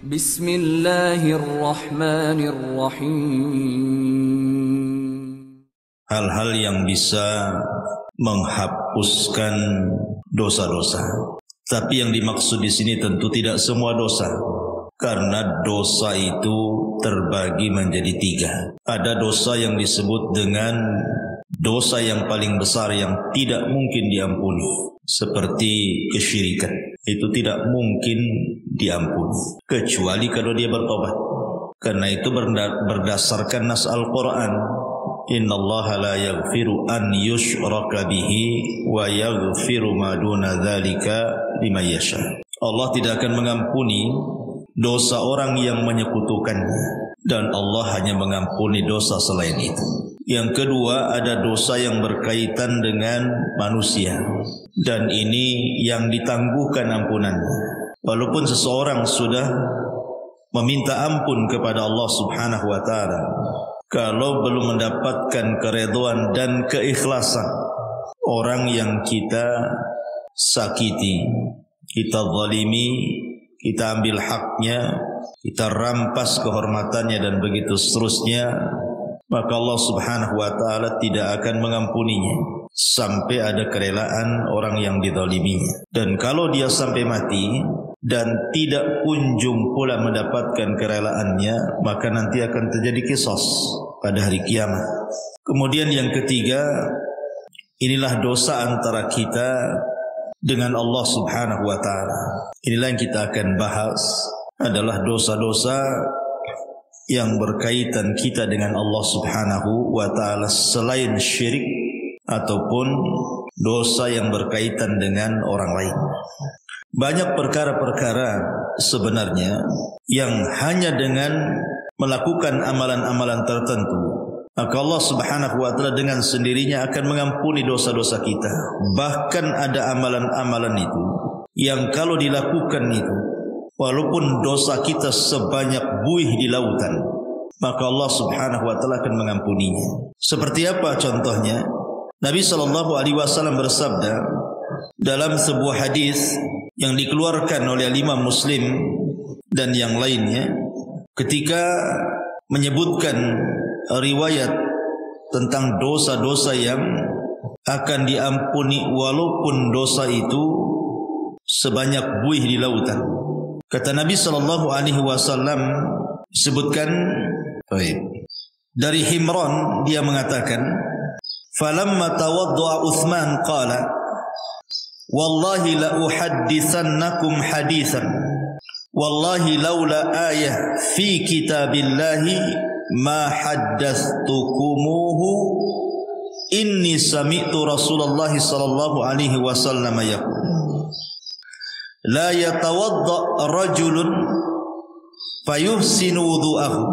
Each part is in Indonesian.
Bismillahirrahmanirrahim. Hal-hal yang bisa menghapuskan dosa-dosa. Tapi yang dimaksud di sini tentu tidak semua dosa. Karena dosa itu terbagi menjadi 3. Ada dosa yang disebut dengan dosa yang paling besar yang tidak mungkin diampuni. Seperti kesyirikan. Itu tidak mungkin diampuni. Kecuali kalau dia bertobat. Karena itu berdasarkan nas Al-Quran. Innallaha la yaghfiru an yushraka bihi wa yaghfiru ma duna dzalika liman yasha. Allah tidak akan mengampuni dosa orang yang menyekutukannya, dan Allah hanya mengampuni dosa selain itu. Yang kedua, ada dosa yang berkaitan dengan manusia, dan ini yang ditangguhkan ampunannya. Walaupun seseorang sudah meminta ampun kepada Allah Subhanahu wa taala, kalau belum mendapatkan keridhaan dan keikhlasan orang yang kita sakiti, kita zalimi, kita ambil haknya, kita rampas kehormatannya dan begitu seterusnya, maka Allah Subhanahu wa taala tidak akan mengampuninya sampai ada kerelaan orang yang dizaliminya. Dan kalau dia sampai mati dan tidak kunjung pula mendapatkan kerelaannya, maka nanti akan terjadi qisas pada hari kiamat. Kemudian yang ketiga, inilah dosa antara kita dengan Allah Subhanahu wa taala. Inilah yang kita akan bahas, adalah dosa-dosa yang berkaitan kita dengan Allah Subhanahu wa taala selain syirik ataupun dosa yang berkaitan dengan orang lain. Banyak perkara-perkara sebenarnya yang hanya dengan melakukan amalan-amalan tertentu, maka Allah Subhanahu wa taala dengan sendirinya akan mengampuni dosa-dosa kita. Bahkan ada amalan-amalan itu yang kalau dilakukan itu, walaupun dosa kita sebanyak buih di lautan, maka Allah Subhanahu wa taala akan mengampuninya. Seperti apa contohnya? Nabi SAW bersabda dalam sebuah hadis yang dikeluarkan oleh Imam Muslim dan yang lainnya, ketika menyebutkan riwayat tentang dosa-dosa yang akan diampuni walaupun dosa itu sebanyak buih di lautan. Kata Nabi SAW sebutkan dari Himran, dia mengatakan, falamma tawaddu'a Uthman qala wallahi la uhaddithannakum hadithan wallahi laula ayah fi kitabillahi ma haddathtukumuhu inni sami'tu Rasulullah sallallahu alaihi wasallam yaqul la yatawadda rajulun fayuhsinu wudu'ahu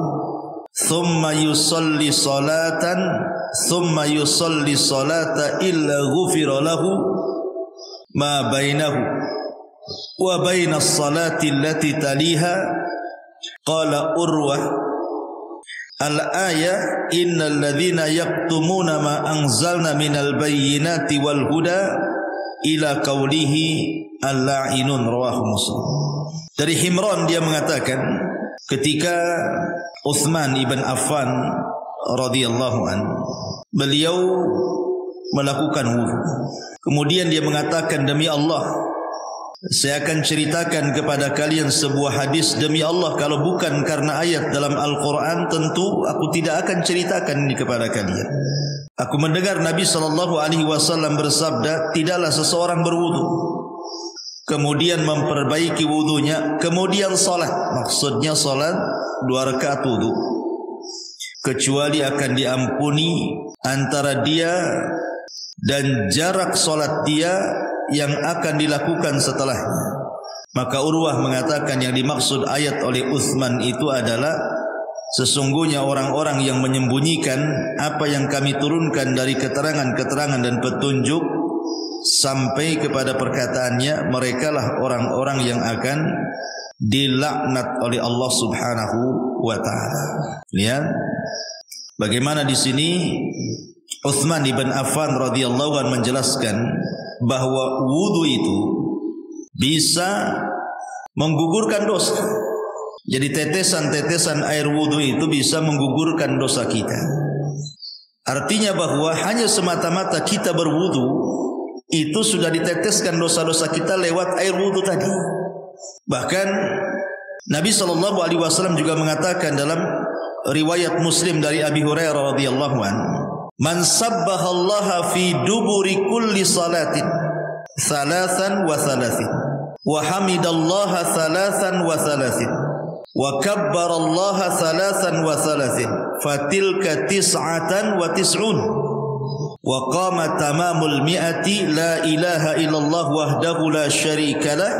thumma yusalli salatan thumma yusalli salata illa ghufira lahu ma bainahu wa baina as-salati allati taliha. Qala Urwah al-ayah innal ladzina yaktumuna ma anzalna minal bayyinati wal huda ila qawlihi al-la'inun, rawahu Muslim. Dari Himran dia mengatakan, ketika Uthman ibn Affan radhiyallahu an, beliau melakukan wudu. Kemudian dia mengatakan, demi Allah, saya akan ceritakan kepada kalian sebuah hadis. Demi Allah, kalau bukan karena ayat dalam Al-Quran, tentu aku tidak akan ceritakan ini kepada kalian. Aku mendengar Nabi SAW bersabda, tidaklah seseorang berwudu, kemudian memperbaiki wudunya, kemudian salat, maksudnya salat 2 rakaat wudu, kecuali akan diampuni antara dia dan jarak salat dia yang akan dilakukan setelahnya. Maka Urwah mengatakan yang dimaksud ayat oleh Uthman itu adalah sesungguhnya orang-orang yang menyembunyikan apa yang kami turunkan dari keterangan-keterangan dan petunjuk sampai kepada perkataannya, merekalah orang-orang yang akan dilaknat oleh Allah Subhanahu wa taala. Lihat bagaimana di sini Uthman ibn Affan radhiyallahu anhu menjelaskan bahwa wudu itu bisa menggugurkan dosa. Jadi tetesan-tetesan air wudhu itu bisa menggugurkan dosa kita. Artinya bahwa hanya semata-mata kita berwudhu itu sudah diteteskan dosa-dosa kita lewat air wudhu tadi. Bahkan Nabi SAW juga mengatakan dalam riwayat Muslim dari Abi Hurairah radhiyallahu anhu, "Man sabbahallaha fi duburi kulli salatin thalathan wa thalathin wa hamidallaha thalathan wa thalathin wa kabbarallaha thalathan wa thalathin fatilka tis'atan wa tis'un wa qama tamamul mi'ati la ilaha illallah wahdahu la syarika lah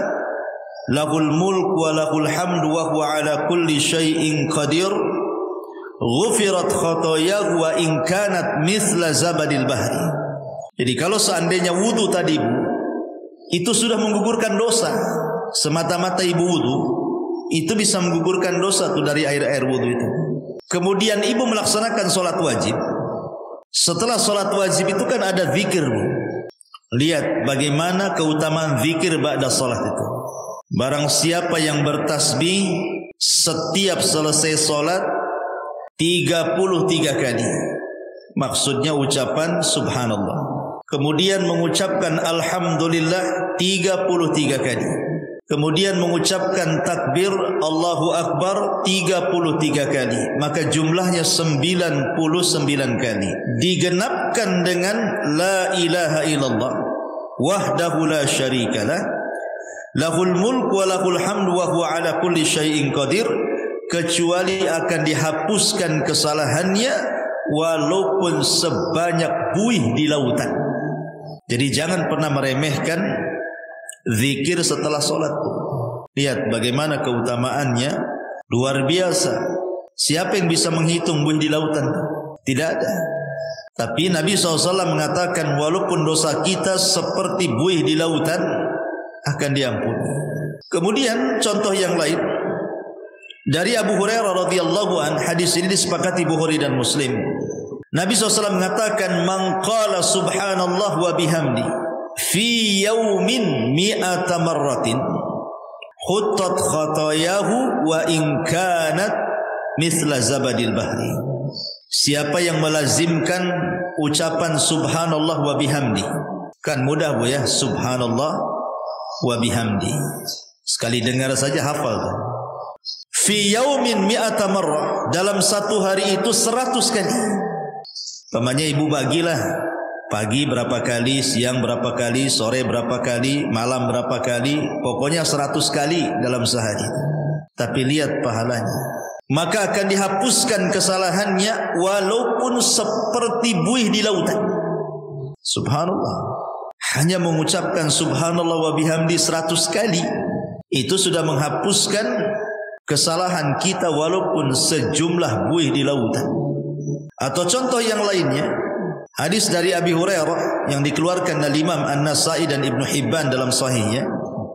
lahul mulk wa lahul hamdu wa huwa ala kulli syai'in qadir ghufirat khotoyahu wa in kanat mithla zabadil bahri." Jadi kalau seandainya wudu tadi itu sudah menggugurkan dosa, semata-mata ibu wudu itu bisa menggugurkan dosa tuh dari air wudu itu. Kemudian ibu melaksanakan sholat wajib. Setelah sholat wajib itu kan ada zikir, Bu. Lihat bagaimana keutamaan zikir ba'da sholat itu. Barang siapa yang bertasbih setiap selesai sholat 33 kali, maksudnya ucapan subhanallah, kemudian mengucapkan alhamdulillah 33 kali, kemudian mengucapkan takbir Allahu Akbar 33 kali, maka jumlahnya 99 kali, digenapkan dengan la ilaha illallah wahdahu la syarikalah lahul mulk wa lahul hamdu wa huwa ala kulli syai'in qadir, kecuali akan dihapuskan kesalahannya walaupun sebanyak buih di lautan. Jadi jangan pernah meremehkan zikir setelah sholat. Lihat bagaimana keutamaannya luar biasa. Siapa yang bisa menghitung buih di lautan? Tidak ada. Tapi Nabi SAW mengatakan walaupun dosa kita seperti buih di lautan akan diampuni. Kemudian contoh yang lain dari Abu Hurairah radhiyallahu an, hadis ini disepakati Bukhari dan Muslim. Nabi SAW mengatakan, "Man qala subhanallah wa bihamdi fi yaumin mi'ata marratin khuttat khatayahu wa in kanat mithla zabadil bahri." Siapa yang melazimkan ucapan subhanallah wa bihamdi, kan mudah Bu ya, subhanallah wa bihamdi, sekali dengar saja hafal. Fi yaumin mi'ata marrah, dalam satu hari itu 100 kali. Pamannya ibu bagilah, pagi berapa kali, siang berapa kali, sore berapa kali, malam berapa kali, pokoknya 100 kali dalam sehari. Tapi lihat pahalanya, maka akan dihapuskan kesalahannya walaupun seperti buih di lautan. Subhanallah. Hanya mengucapkan subhanallah wa bihamdi 100 kali itu sudah menghapuskan kesalahan kita walaupun sejumlah buih di lautan. Atau contoh yang lainnya, hadis dari Abi Hurairah yang dikeluarkan oleh Imam An-Nasa'i dan Ibnu Hibban dalam sahihnya,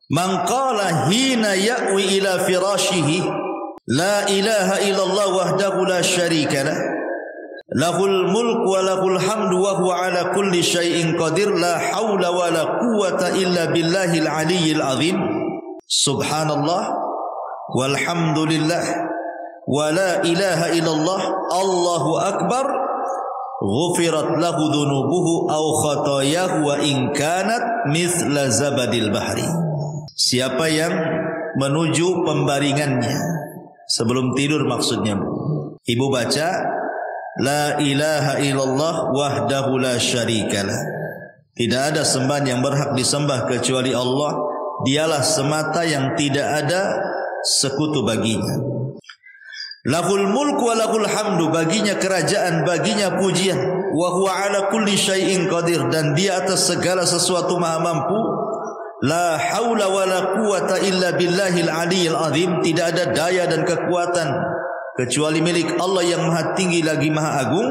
"Man qala hina ya'wi ila firashihi la ilaha illallah wahdahu la syarika lah lahul mulk wa lahul hamdu wa huwa ala kulli syai'in qadir la haula wa la quwwata illa billahil aliyyil azim subhanallah walhamdulillah wa la ilaha illallah Allahu akbar ghufirat lahu dhunubuhu aw khatayahu wa in kanat mithla zabadil bahri." Siapa yang menuju pembaringannya sebelum tidur, maksudnya ibu baca la ilaha illallah wahdahu la syarikalah, tidak ada sembahan yang berhak disembah kecuali Allah, dialah semata yang tidak ada sekutu baginya. Lahul mulku wa lahul hamdu, baginya kerajaan, baginya pujian. Wa huwa ala kulli syai'in qadir, dan dia atas segala sesuatu maha mampu. La haula wa la quwata illa billahil aliyyil azim, tidak ada daya dan kekuatan kecuali milik Allah yang maha tinggi lagi maha agung.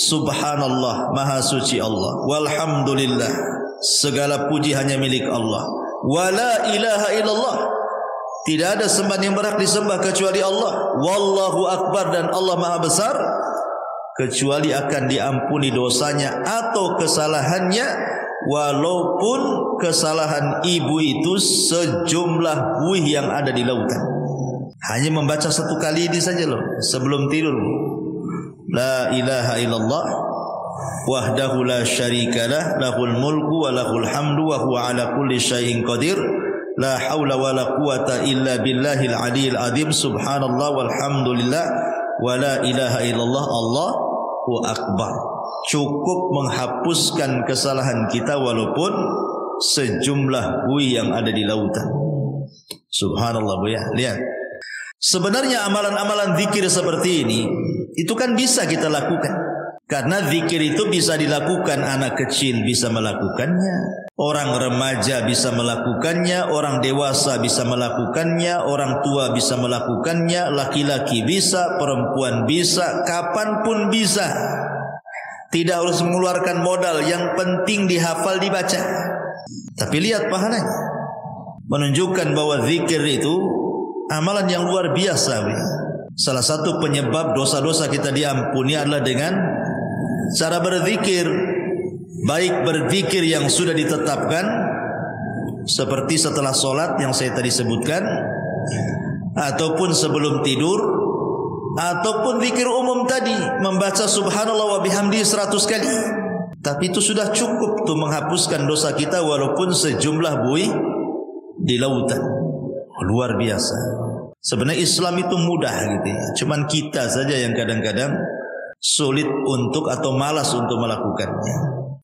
Subhanallah, maha suci Allah. Walhamdulillah, segala puji hanya milik Allah. Wa la ilaha illallah, tidak ada sembahan yang berhak disembah kecuali Allah. Wallahu akbar, dan Allah maha besar, kecuali akan diampuni dosanya atau kesalahannya walaupun kesalahan ibu itu sejumlah buih yang ada di lautan. Hanya membaca satu kali ini saja loh sebelum tidur. La ilaha illallah wahdahu la syarikalah lahul mulku wa lahul hamdu wa huwa ala kulli syai'in qadir. La haula wa la quwata illa billahil aliyil azim. Subhanallah walhamdulillah wa la ilaha illallah Allahu akbar. Cukup menghapuskan kesalahan kita walaupun sejumlah buih yang ada di lautan. Subhanallah, Bu ya. Lihat. Sebenarnya amalan-amalan zikir seperti ini itu kan bisa kita lakukan. Karena zikir itu bisa dilakukan, anak kecil bisa melakukannya, orang remaja bisa melakukannya, orang dewasa bisa melakukannya, orang tua bisa melakukannya, laki-laki bisa, perempuan bisa, kapanpun bisa. Tidak harus mengeluarkan modal, yang penting dihafal, dibaca. Tapi lihat pahalanya, menunjukkan bahwa zikir itu amalan yang luar biasa. Salah satu penyebab dosa-dosa kita diampuni adalah dengan cara berzikir. Baik berzikir yang sudah ditetapkan seperti setelah solat yang saya tadi sebutkan, ataupun sebelum tidur, ataupun zikir umum tadi, membaca subhanallah wa bihamdi 100 kali. Tapi itu sudah cukup tuh menghapuskan dosa kita walaupun sejumlah buih di lautan. Luar biasa. Sebenarnya Islam itu mudah gitu ya. Cuman kita saja yang kadang-kadang sulit untuk atau malas untuk melakukannya.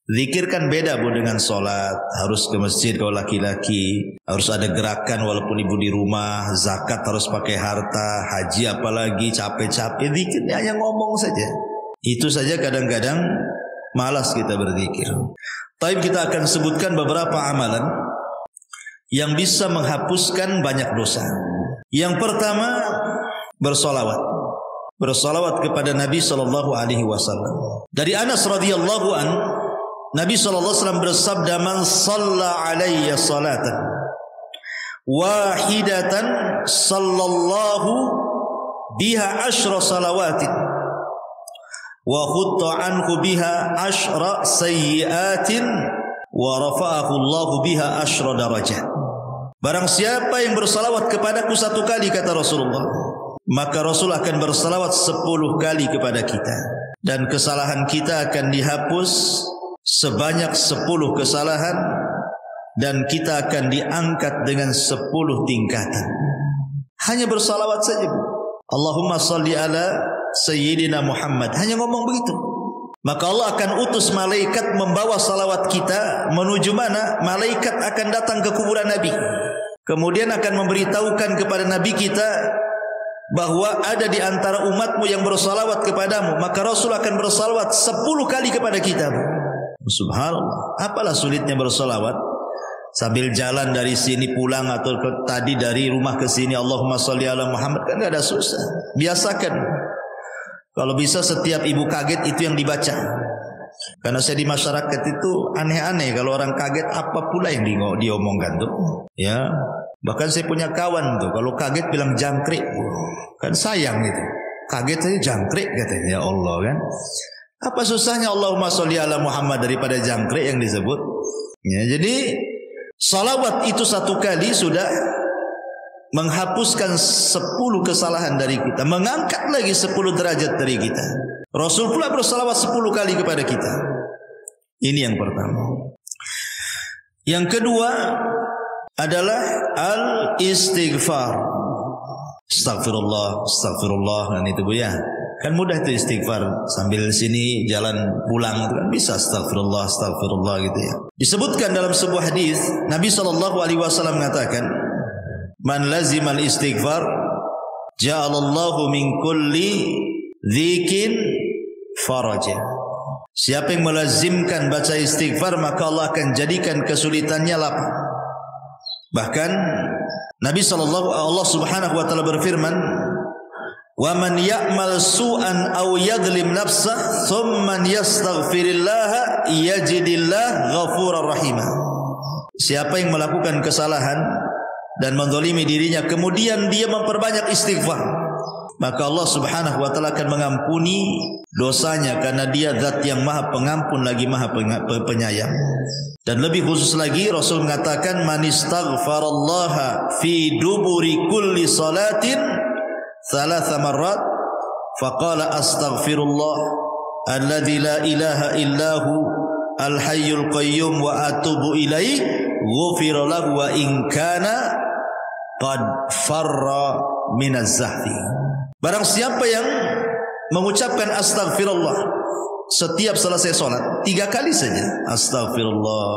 Zikir kan beda Bu dengan solat. Harus ke masjid kalau laki-laki, harus ada gerakan walaupun ibu di rumah. Zakat harus pakai harta, haji apalagi capek-capek. Zikirnya hanya ngomong saja. Itu saja kadang-kadang malas kita berzikir. Tapi kita akan sebutkan beberapa amalan yang bisa menghapuskan banyak dosa. Yang pertama, bersolawat. Bersolawat kepada Nabi SAW. Dari Anas radhiyallahu an, Nabi SAW bersabda, "Man shalla alayya salatan wahidatan sallallahu biha ashra salawatin wa khutta anhu biha ashra sayyiatin wa rafa'ahu Allahu biha ashra darajat." Barang siapa yang bersalawat kepadaku satu kali, kata Rasulullah, maka Rasul akan bersalawat 10 kali kepada kita, dan kesalahan kita akan dihapus sebanyak 10 kesalahan, dan kita akan diangkat dengan 10 tingkatan. Hanya bersalawat saja Bu. Allahumma salli ala Sayyidina Muhammad. Hanya ngomong begitu, maka Allah akan utus malaikat membawa salawat kita menuju mana? Malaikat akan datang ke kuburan Nabi, kemudian akan memberitahukan kepada Nabi kita bahwa ada di antara umatmu yang bersalawat kepadamu. Maka Rasul akan bersalawat 10 kali kepada kita. Subhanallah. Apalah sulitnya bersalawat? Sambil jalan dari sini pulang, atau tadi dari rumah ke sini, Allahumma sholli ala Muhammad, kan tidak ada susah. Biasakan. Kalau bisa setiap ibu kaget itu yang dibaca. Karena saya di masyarakat itu aneh-aneh kalau orang kaget apa pula yang diomongkan tuh. Ya, bahkan saya punya kawan tuh kalau kaget bilang jangkrik. Kan sayang gitu. Kaget saja jangkrik katanya. Ya Allah kan. Apa susahnya Allahumma sholli ala Muhammad daripada jangkrik yang disebut? Ya, jadi salawat itu satu kali sudah menghapuskan 10 kesalahan dari kita, mengangkat lagi 10 derajat dari kita. Rasul pula bersalawat 10 kali kepada kita. Ini yang pertama. Yang kedua adalah al-istighfar. Astagfirullah, astagfirullah, dan itu Bu ya. Kan mudah itu istighfar, sambil sini jalan pulang itu kan bisa astagfirullah, astagfirullah gitu ya. Disebutkan dalam sebuah hadis, Nabi SAW mengatakan, "Man lazimal istighfar ja'alallahu min kulli dzikin faraja." Siapa yang melazimkan baca istighfar, maka Allah akan jadikan kesulitannya lapang. Bahkan Nabi Allah Subhanahu wa taala berfirman, "Wa man ya'mal su'an aw yadhlim nafsah thumma yastaghfirillaha yajidillah ghafurar rahim." Siapa yang melakukan kesalahan dan menzalimi dirinya, kemudian dia memperbanyak istighfar, maka Allah Subhanahu wa taala akan mengampuni dosanya, karena dia zat yang maha pengampun lagi maha penyayang. Dan lebih khusus lagi Rasul mengatakan, "Man istaghfarallaha fi duburi kulli salatin thalatha marrat faqala astaghfirullah alladzi la ilaha illahu al-hayyul qayyum wa atubu ilaihi ghufira lahu wa in kana qad farra minaz zahfi. Barang siapa yang mengucapkan astaghfirullah setiap selesai salat 3 kali saja, astaghfirullah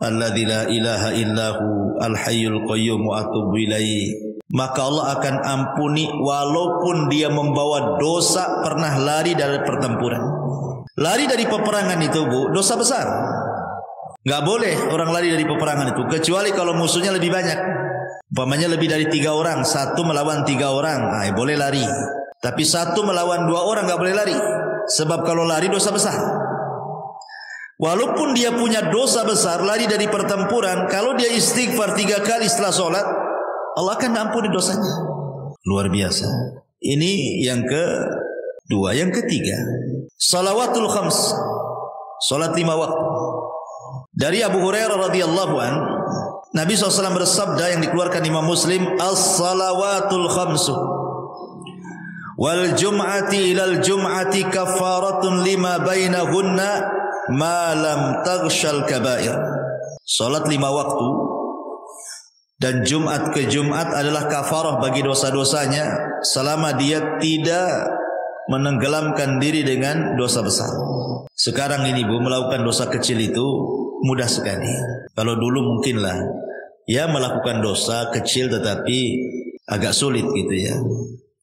alladzi la ilaha illahu al-hayyul qayyum wa atubu ilaihi, maka Allah akan ampuni walaupun dia membawa dosa pernah lari dari pertempuran. Lari dari peperangan itu, Bu, dosa besar. Gak boleh orang lari dari peperangan itu, kecuali kalau musuhnya lebih banyak. Umpamanya lebih dari 3 orang, 1 melawan 3 orang, boleh lari. Tapi 1 melawan 2 orang gak boleh lari. Sebab kalau lari dosa besar. Walaupun dia punya dosa besar, lari dari pertempuran, kalau dia istighfar 3 kali setelah sholat, Allah akan ampuni dosanya. Luar biasa. Ini yang kedua. Yang ketiga, salawatul khams, salat 5 waktu. Dari Abu Hurairah radhiyallahu an, Nabi SAW bersabda yang dikeluarkan Imam Muslim, as-salawatul khamsu wal jum'ati ilal jum'ati kafaratun lima bainahunna ma lam taghshal kabair. Salat 5 waktu dan Jumat ke Jumat adalah kafarah bagi dosa-dosanya selama dia tidak menenggelamkan diri dengan dosa besar. Sekarang ini, Bu, melakukan dosa kecil itu mudah sekali. Kalau dulu mungkinlah ya melakukan dosa kecil tetapi agak sulit gitu ya.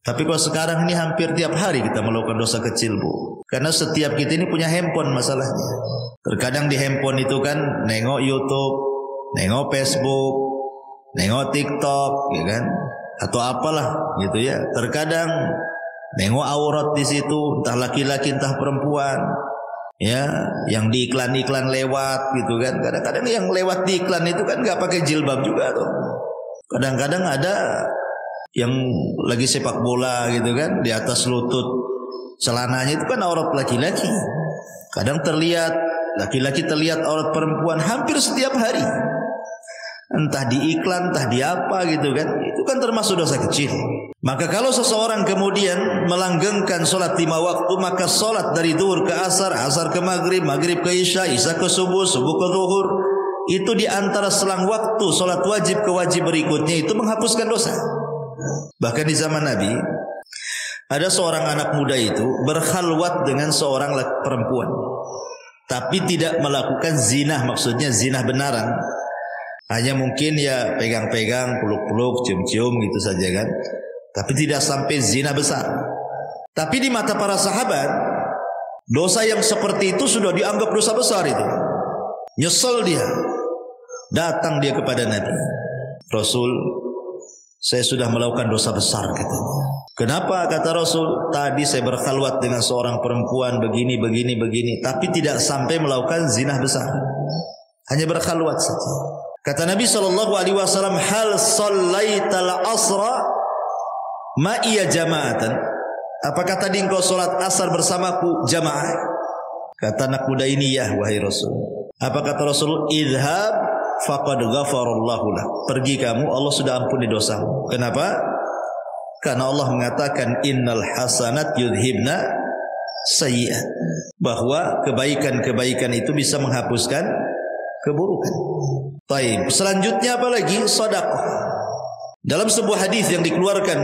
Tapi kalau sekarang ini hampir tiap hari kita melakukan dosa kecil, Bu. Karena setiap kita ini punya handphone masalahnya. Terkadang di handphone itu kan nengok YouTube, nengok Facebook, nengok TikTok, ya kan? Atau apalah gitu ya. Terkadang nengok aurat di situ, entah laki-laki entah perempuan. Ya, yang di iklan-iklan lewat gitu kan. Kadang-kadang yang lewat di iklan itu kan enggak pakai jilbab juga tuh. Kadang-kadang ada yang lagi sepak bola gitu kan, di atas lutut celananya itu kan aurat laki-laki. Kadang terlihat laki-laki, terlihat aurat perempuan hampir setiap hari. Entah di iklan, entah di apa gitu kan. Itu kan termasuk dosa kecil. Maka kalau seseorang kemudian melanggengkan solat 5 waktu, maka solat dari zuhur ke asar, asar ke maghrib, maghrib ke isya, isya ke subuh, subuh ke zuhur, itu di antara selang waktu solat wajib ke wajib berikutnya itu menghapuskan dosa. Bahkan di zaman Nabi ada seorang anak muda itu berkhalwat dengan seorang perempuan, tapi tidak melakukan zina, maksudnya zina benaran. Hanya mungkin ya pegang-pegang, peluk-peluk, cium-cium gitu saja kan. Tapi tidak sampai zina besar. Tapi di mata para sahabat, dosa yang seperti itu sudah dianggap dosa besar itu. Nyesel dia. Datang dia kepada Nabi. Rasul, saya sudah melakukan dosa besar katanya. Kenapa? Kata Rasul, tadi saya berkhalwat dengan seorang perempuan begini, tapi tidak sampai melakukan zina besar. Hanya berkhalwat saja. Kata Nabi SAW, hal sallaital asra ma'iya jama'atan, apakah tadi engkau solat asar bersamaku jamaah? Kata anak muda ini, ya wahai Rasul. Apa kata Rasul? Idhab faqad ghafarallahu lah. Pergi kamu, Allah sudah ampuni dosamu. Kenapa? Karena Allah mengatakan innal hasanat yudhibna sayyi'at, bahwa kebaikan-kebaikan itu bisa menghapuskan keburukan. Baik, selanjutnya apa lagi? Sedekah. Dalam sebuah hadis yang dikeluarkan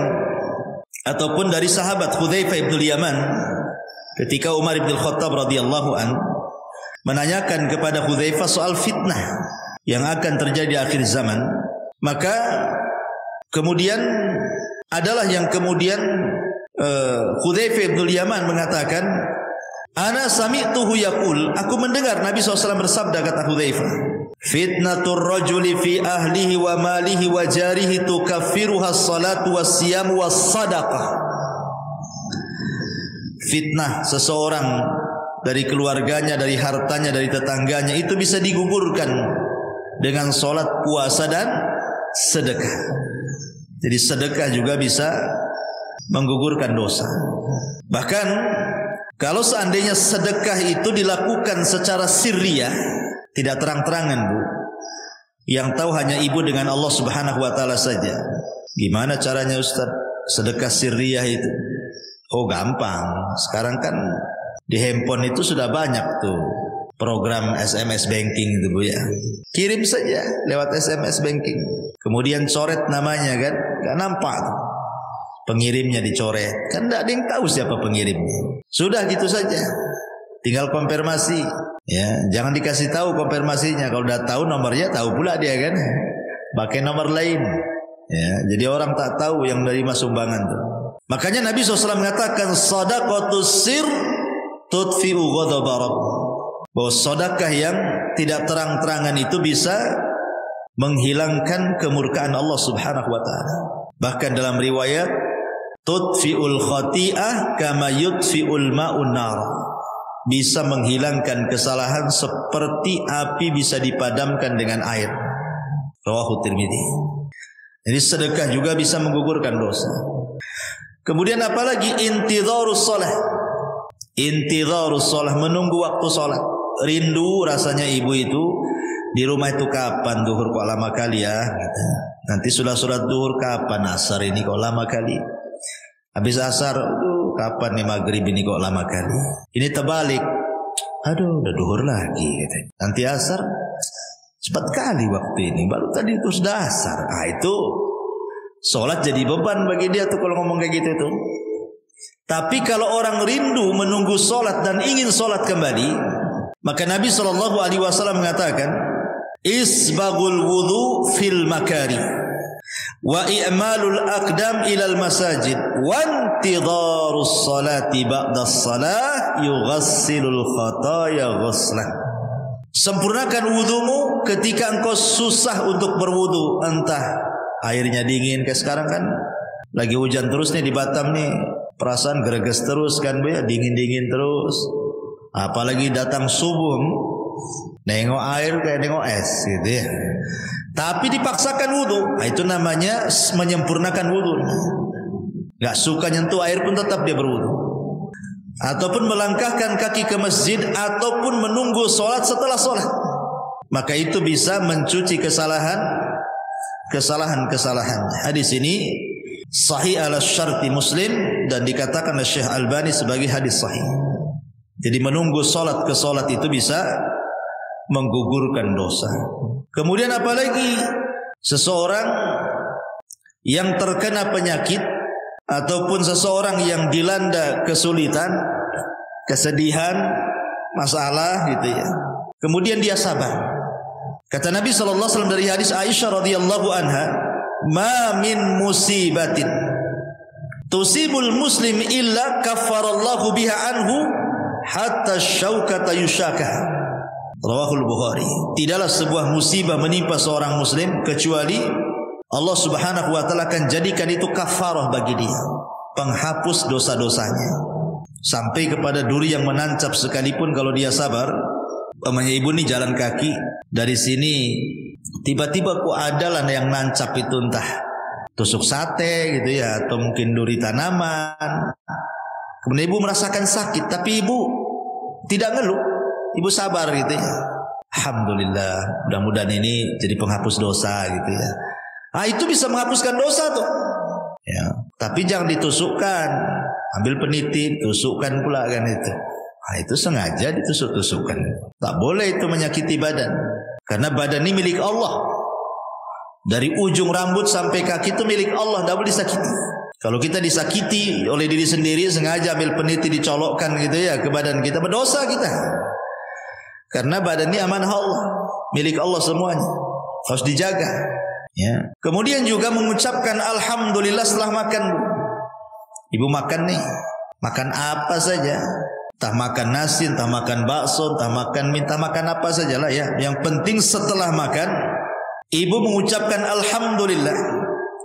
ataupun dari sahabat Hudzaifah bin Yaman, ketika Umar bin Khattab radhiyallahu an menanyakan kepada Hudzaifah soal fitnah yang akan terjadi di akhir zaman, maka kemudian adalah yang kemudian Hudzaifah bin Yaman mengatakan, ana sami'tuhu yaqul, aku mendengar Nabi SAW bersabda, kata Hudzaifah, fitnatur rajuli fi ahlihi wa malihi wa jarihi tukaffiruha as-salatu was-siyamu was-sadaqah. Fitnah seseorang dari keluarganya, dari hartanya, dari tetangganya itu bisa digugurkan dengan salat, puasa dan sedekah. Jadi sedekah juga bisa menggugurkan dosa. Bahkan kalau seandainya sedekah itu dilakukan secara sirriyah, tidak terang-terangan, Bu, yang tahu hanya ibu dengan Allah Subhanahu wa taala saja. Gimana caranya, Ustaz? sedekah sirriyah itu? Oh gampang. Sekarang kan di handphone itu sudah banyak tuh program SMS banking itu Bu ya. Kirim saja lewat SMS banking. Kemudian coret namanya kan, gak nampak tuh. Pengirimnya dicoret. Kan gak ada yang tahu siapa pengirimnya. Sudah gitu saja. Tinggal konfirmasi. Ya, jangan dikasih tahu konfirmasinya. Kalau udah tahu nomornya, tahu pula dia kan. Pakai nomor lain. Ya, jadi orang tak tahu yang nerima sumbangan tuh. Makanya Nabi SAW mengatakan sadaqatus sir tudfi'u ghadaba rabb. Bahwa sedekah yang tidak terang-terangan itu bisa menghilangkan kemurkaan Allah Subhanahu wa taala. Bahkan dalam riwayat tudfi'ul khati'ah kama yudfi'ul ma'un nar. Bisa menghilangkan kesalahan seperti api bisa dipadamkan dengan air. Rawahu Tirmidzi. Jadi sedekah juga bisa menggugurkan dosa. Kemudian apalagi intidharus shalah. Intidharus shalah, menunggu waktu salat. Rindu rasanya ibu itu di rumah itu kapan zuhur kok lama kali ya gitu. Nanti sudah sholat zuhur kapan, asar ini kok lama kali. Habis asar kapan nih maghrib ini kok lama kali. Ini terbalik. Aduh udah zuhur lagi gitu. Nanti asar cepat kali waktu ini. Baru tadi itu sudah asar. Ah itu sholat jadi beban bagi dia tuh kalau ngomong kayak gitu tuh. Tapi kalau orang rindu menunggu sholat dan ingin sholat kembali, maka Nabi SAW mengatakan, isbagul wudu fil makari wa i'malul aqdam ilal masajid wa intidharus salati ba'da salah yughassilul khataya ghuslan. Sempurnakan wudumu ketika engkau susah untuk berwudu, entah airnya dingin kayak sekarang kan lagi hujan terus nih di Batam nih, perasaan greges terus kan Bu ya, dingin-dingin terus. Apalagi datang subuh, nengok air kayak nengok es gitu ya. Tapi dipaksakan wudu, nah, itu namanya menyempurnakan wudu. Gak suka nyentuh air pun tetap dia berwudu. Ataupun melangkahkan kaki ke masjid, ataupun menunggu sholat setelah sholat. Maka itu bisa mencuci kesalahan-kesalahan. Hadis ini sahih ala syarti Muslim dan dikatakan oleh Syekh Albani sebagai hadis sahih. Jadi menunggu sholat ke sholat itu bisa menggugurkan dosa. Kemudian apalagi seseorang yang terkena penyakit ataupun seseorang yang dilanda kesulitan, kesedihan, masalah gitu ya. Kemudian dia sabar. Kata Nabi SAW dari hadis Aisyah radhiyallahu anha, "Ma min musibatin tusibul muslim illa kaffarallahu biha anhu hatta syaukata yusyakah." Rawahul Bukhari. Tidaklah sebuah musibah menimpa seorang muslim kecuali Allah Subhanahu wa taala akan jadikan itu kafarah bagi dia, penghapus dosa-dosanya. Sampai kepada duri yang menancap sekalipun kalau dia sabar. Namanya ibu nih jalan kaki dari sini, tiba-tiba kok adalah yang nancap itu, entah tusuk sate gitu ya, atau mungkin duri tanaman. Kemudian ibu merasakan sakit, tapi ibu tidak ngeluh, ibu sabar gitu ya. Alhamdulillah, mudah-mudahan ini jadi penghapus dosa gitu ya. Ah itu bisa menghapuskan dosa tuh. Ya, tapi jangan ditusukkan, ambil peniti, tusukkan pula kan itu. Ah itu sengaja ditusuk-tusukkan. Tak boleh itu menyakiti badan, karena badan ini milik Allah. Dari ujung rambut sampai kaki itu milik Allah, tidak boleh disakiti. Kalau kita disakiti oleh diri sendiri, sengaja ambil peniti dicolokkan gitu ya ke badan kita, berdosa kita. Karena badan ini amanah Allah, milik Allah semuanya, harus dijaga. Ya. Kemudian juga mengucapkan alhamdulillah setelah makan. Ibu makan nih, makan apa saja, entah makan nasi, entah makan bakso, entah makan minta makan apa sajalah ya. Yang penting setelah makan, ibu mengucapkan alhamdulillah.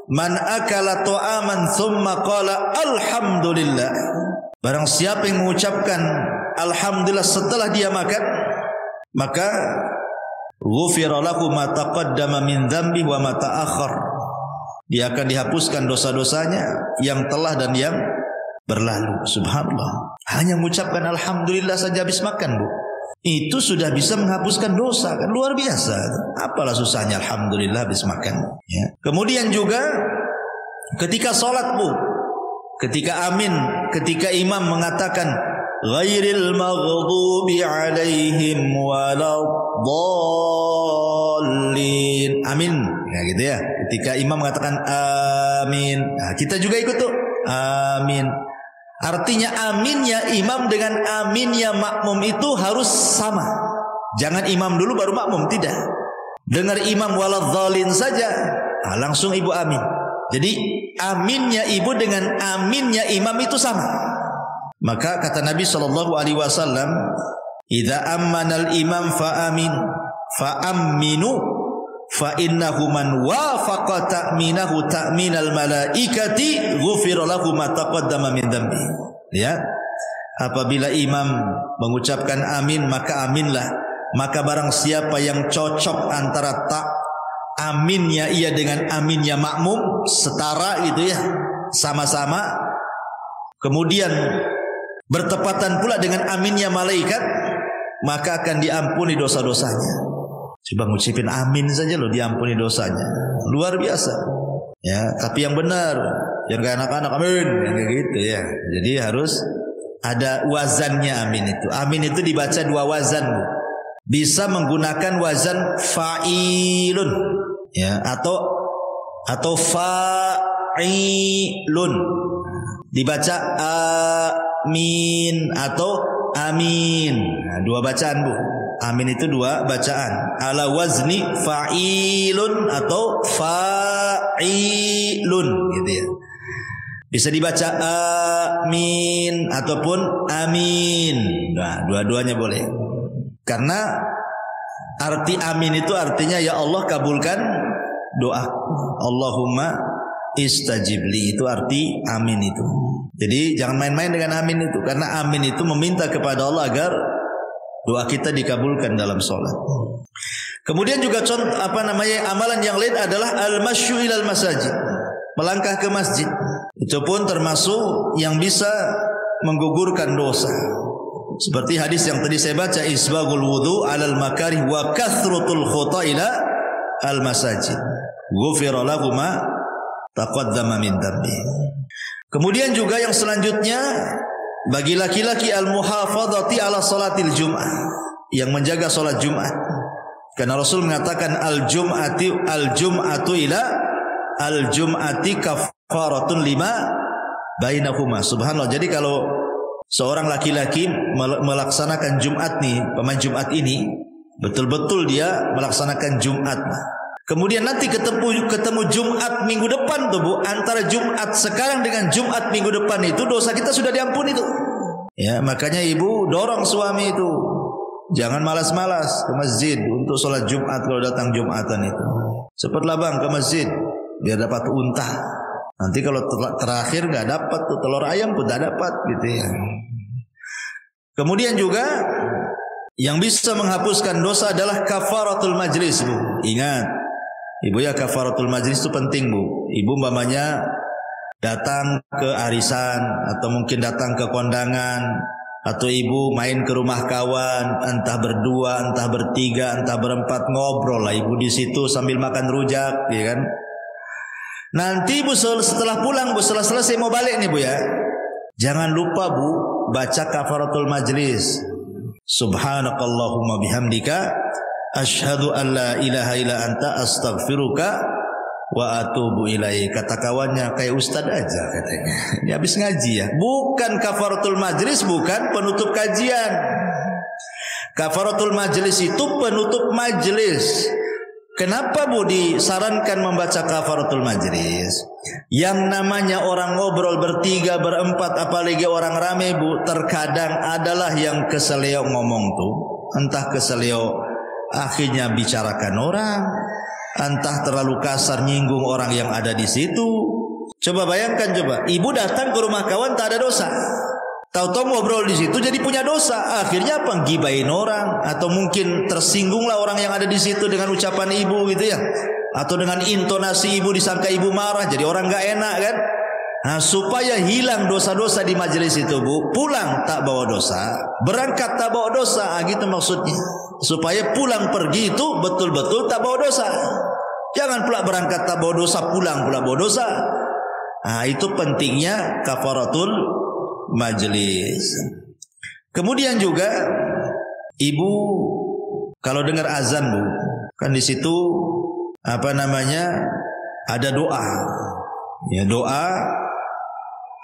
Man akala ta'aman thumma qala alhamdulillah. Barang siapa yang mengucapkan alhamdulillah setelah dia makan, maka ghufira lahu ma taqaddama min dzambi wa ma ta'akhkhar. Dia akan dihapuskan dosa-dosanya yang telah dan yang berlalu. Subhanallah. Hanya mengucapkan alhamdulillah saja habis makan, Bu. Itu sudah bisa menghapuskan dosa, kan luar biasa. Apalah susahnya alhamdulillah habis makan ya. Kemudian juga ketika sholat, Bu, ketika amin, ketika imam mengatakan ghairil maghdubi alaihim waladdallin, amin, ya gitu ya. Ketika imam mengatakan amin, nah, kita juga ikut tuh amin. Artinya aminnya imam dengan aminnya makmum itu harus sama. Jangan imam dulu baru makmum, tidak. Dengar imam waladzalin saja, nah, langsung ibu amin. Jadi aminnya ibu dengan aminnya imam itu sama. Maka kata Nabi SAW, idza ammanal imam fa aminu fa innahu man wafaqa ta'minahu ta'minal malaikati ghufira lahu ma taqaddama min dhanbi. Ya. Apabila imam mengucapkan amin, maka aminlah. Maka barang siapa yang cocok antara aminnya ia dengan aminnya makmum, setara gitu ya, sama-sama, kemudian bertepatan pula dengan aminnya malaikat, maka akan diampuni dosa-dosanya. Coba ngucapin amin saja loh diampuni dosanya. Luar biasa. Ya, tapi yang benar, yang kayak anak-anak amin, yang kayak gitu ya. Jadi harus ada wazannya amin itu. Amin itu dibaca dua wazan, Bu. Bisa menggunakan wazan fa'ilun, ya, atau fa'ilun. Dibaca amin atau amin. Nah, dua bacaan, Bu. Amin itu dua bacaan. Ala wazni fa'ilun atau fa'ilun gitu ya. Bisa dibaca amin ataupun amin. Nah, dua-duanya boleh. Karena arti amin itu artinya ya Allah kabulkan doa. Allahumma istajibli, itu arti amin itu. Jadi jangan main-main dengan amin itu, karena amin itu meminta kepada Allah agar doa kita dikabulkan dalam sholat. Kemudian juga amalan yang lain adalah al-masyu ilal masajid, melangkah ke masjid. Itu pun termasuk yang bisa menggugurkan dosa. Seperti hadis yang tadi saya baca, isbagul wudu alal makarih wa kathratul khuta ila al masajid ghufira lahu ma taqaddama min dhanbi. Kemudian juga yang selanjutnya, bagi laki-laki al-muhafadhati ala salatil jum'ah, yang menjaga salat Jumat. Karena Rasul mengatakan al-jum'atu ila al-jum'ati kafaratun lima bainahuma. Subhanallah. Jadi kalau seorang laki-laki melaksanakan Jumat nih, pemain Jumat ini, betul-betul dia melaksanakan Jumat. Kemudian nanti ketemu Jumat minggu depan tuh, Bu. Antara Jumat sekarang dengan Jumat minggu depan itu dosa kita sudah diampuni tuh. Ya, makanya ibu dorong suami itu jangan malas-malas ke masjid untuk sholat Jumat kalau datang Jumatan itu. Cepatlah bang ke masjid biar dapat unta. Nanti kalau terakhir nggak dapat tuh telur ayam pun tidak dapat gitu ya. Kemudian juga yang bisa menghapuskan dosa adalah kafaratul majlis, Bu. Ingat, ibu ya, kafaratul majlis itu penting, Bu. Ibu umpamanya datang ke arisan atau mungkin datang ke kondangan, atau ibu main ke rumah kawan, entah berdua, entah bertiga, entah berempat, ngobrol lah ibu di situ sambil makan rujak, ya kan? Nanti Bu setelah pulang, Bu setelah selesai mau balik nih Bu ya, jangan lupa Bu baca kafaratul majlis. Subhanakallahumma bihamdika asyhadu an la ilaha illa anta astaghfiruka wa atubu ilaik. Kata kawannya, kayak ustad aja katanya. Ini habis ngaji ya. Bukan kafaratul majlis, bukan penutup kajian. Kafaratul majlis itu penutup majlis. Kenapa Bu disarankan membaca kafaratul majlis? Yang namanya orang ngobrol bertiga, berempat, apalagi orang rame Bu, terkadang adalah yang keseleo ngomong tuh. Entah keseleo akhirnya bicarakan orang, entah terlalu kasar nyinggung orang yang ada di situ. Coba bayangkan, coba ibu datang ke rumah kawan tak ada dosa, tahu-tahu ngobrol di situ jadi punya dosa. Akhirnya apa? Gibain orang, atau mungkin tersinggunglah orang yang ada di situ dengan ucapan ibu gitu ya, atau dengan intonasi ibu disangka ibu marah, jadi orang nggak enak kan. Nah, supaya hilang dosa-dosa di majelis itu Bu, pulang tak bawa dosa, berangkat tak bawa dosa, gitu maksudnya. Supaya pulang pergi itu betul-betul tak bawa dosa. Jangan pula berangkat tak bawa dosa, pulang pula bawa dosa. Itu pentingnya kafaratul majlis. Kemudian juga ibu kalau dengar azan Bu, kan di situ ada doa. Ya, doa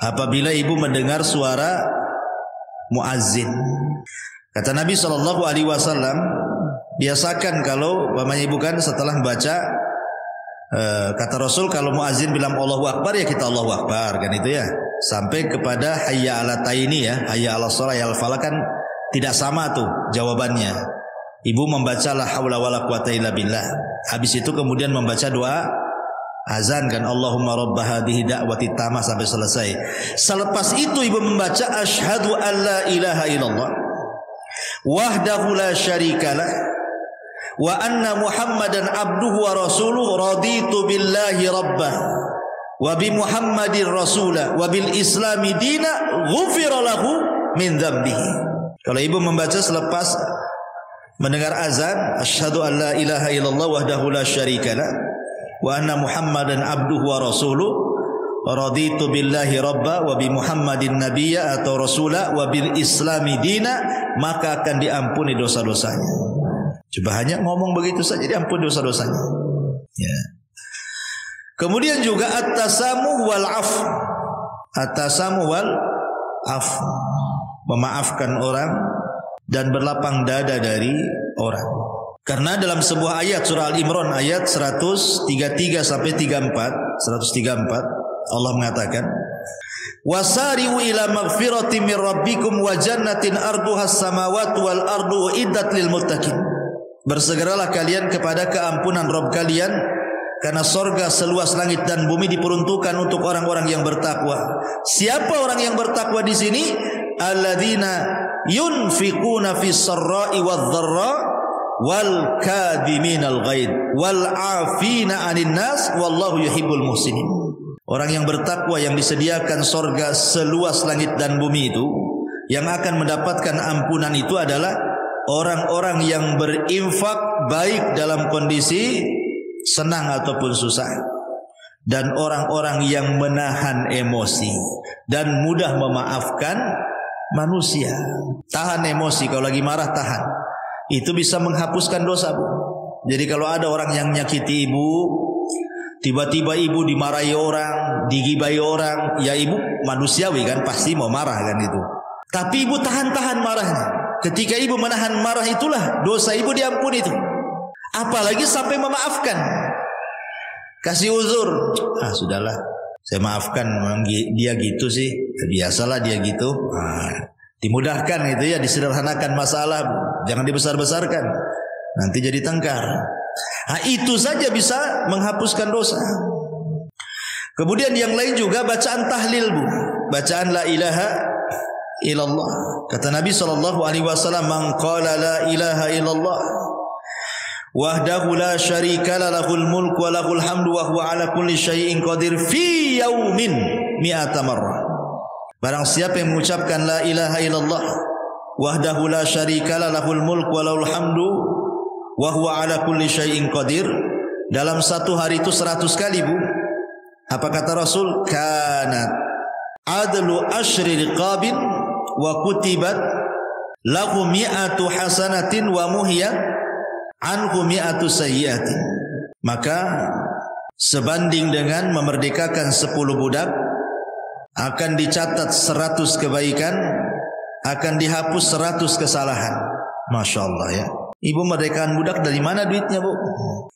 apabila ibu mendengar suara muazzin. Kata Nabi SAW, biasakan kalau ibu kan setelah baca, kata Rasul kalau muazzin bilang Allahu Akbar ya kita Allahu Akbar, kan itu ya. Sampai kepada hayya ala taini ya, hayya ala shalah ya al falah, kan tidak sama tuh jawabannya. Ibu membaca la haula wala quwata illa billah. Habis itu kemudian membaca doa azan kan, Allahumma rabb hadhihi da'wati tammah sampai selesai. Selepas itu ibu membaca asyhadu an la ilaha illallah wahdahu la syarikalah wa anna muhammadan abduhu wa rasuluhu raditu billahi rabbah wa bi muhammadin rasulah wa bil islami dina ghufira lahu min dzambihi. Kalau ibu membaca selepas mendengar azan asyhadu an la ilaha illallah wahdahu la syarikalah wa anna muhammadan abduhu wa rasuluh raditu billahi rabba wa bi muhammadin nabiyya atau rasula wa bil islami dina, maka akan diampuni dosa-dosanya. Coba hanya ngomong begitu saja diampuni dosa-dosanya ya. Kemudian juga at-tasamuh wal af. At-tasamuh wal af, memaafkan orang dan berlapang dada dari orang. Karena dalam sebuah ayat surah Al-Imran ayat 133 sampai 34 Allah mengatakan wasari'u ila maghfirati min rabbikum wa jannatin arduhas samawati wal ardu uiddat lil muttaqin. Bersegeralah kalian kepada keampunan Rabb kalian, karena sorga seluas langit dan bumi diperuntukkan untuk orang-orang yang bertakwa. Siapa orang yang bertakwa di sini? Alladzina yunfiquna fis sarra'i wadh dharra wal kadhiminal ghaidh wal 'afina 'anil nas wallahu yuhibbul muhsinin. Orang yang bertakwa yang disediakan sorga seluas langit dan bumi itu, yang akan mendapatkan ampunan itu adalah orang-orang yang berinfak baik dalam kondisi senang ataupun susah, dan orang-orang yang menahan emosi dan mudah memaafkan manusia. Tahan emosi, kalau lagi marah tahan. Itu bisa menghapuskan dosa Bu. Jadi kalau ada orang yang nyakiti ibu, tiba-tiba ibu dimarahi orang, digibai orang, ya ibu manusiawi kan, pasti mau marah kan itu. Tapi ibu tahan-tahan marahnya. Ketika ibu menahan marah itulah dosa ibu diampuni itu. Apalagi sampai memaafkan, kasih uzur. Sudahlah, saya maafkan, memang dia gitu sih, biasalah dia gitu. Dimudahkan gitu ya, disederhanakan masalah, jangan dibesar-besarkan, nanti jadi tengkar. Itu saja bisa menghapuskan dosa. Kemudian yang lain juga bacaan tahlil Bu, bacaan la ilaha illallah. Kata Nabi SAW, man qala la ilaha illallah wahdahu la syarika lahul mulku wa lahul hamdu wa huwa ala kulli syai'in qadir fi yaumin mi'ata marrah. Barang siapa yang mengucapkan la ilaha illallah wahdahu la syarika lahul mulku wa lahul hamdu wa huwa ala kulli syai'in qadir, dalam satu hari itu 100 kali Bu. Apa kata Rasul? Kanat adlu asyri riqabin wa kutibat lahu mi'atu hasanatin wa muhiyat anhu mi'atu sayyiatin. Maka sebanding dengan memerdekakan 10 budak, akan dicatat 100 kebaikan, akan dihapus 100 kesalahan. Masya Allah ya. Ibu merdekakan budak dari mana duitnya Bu?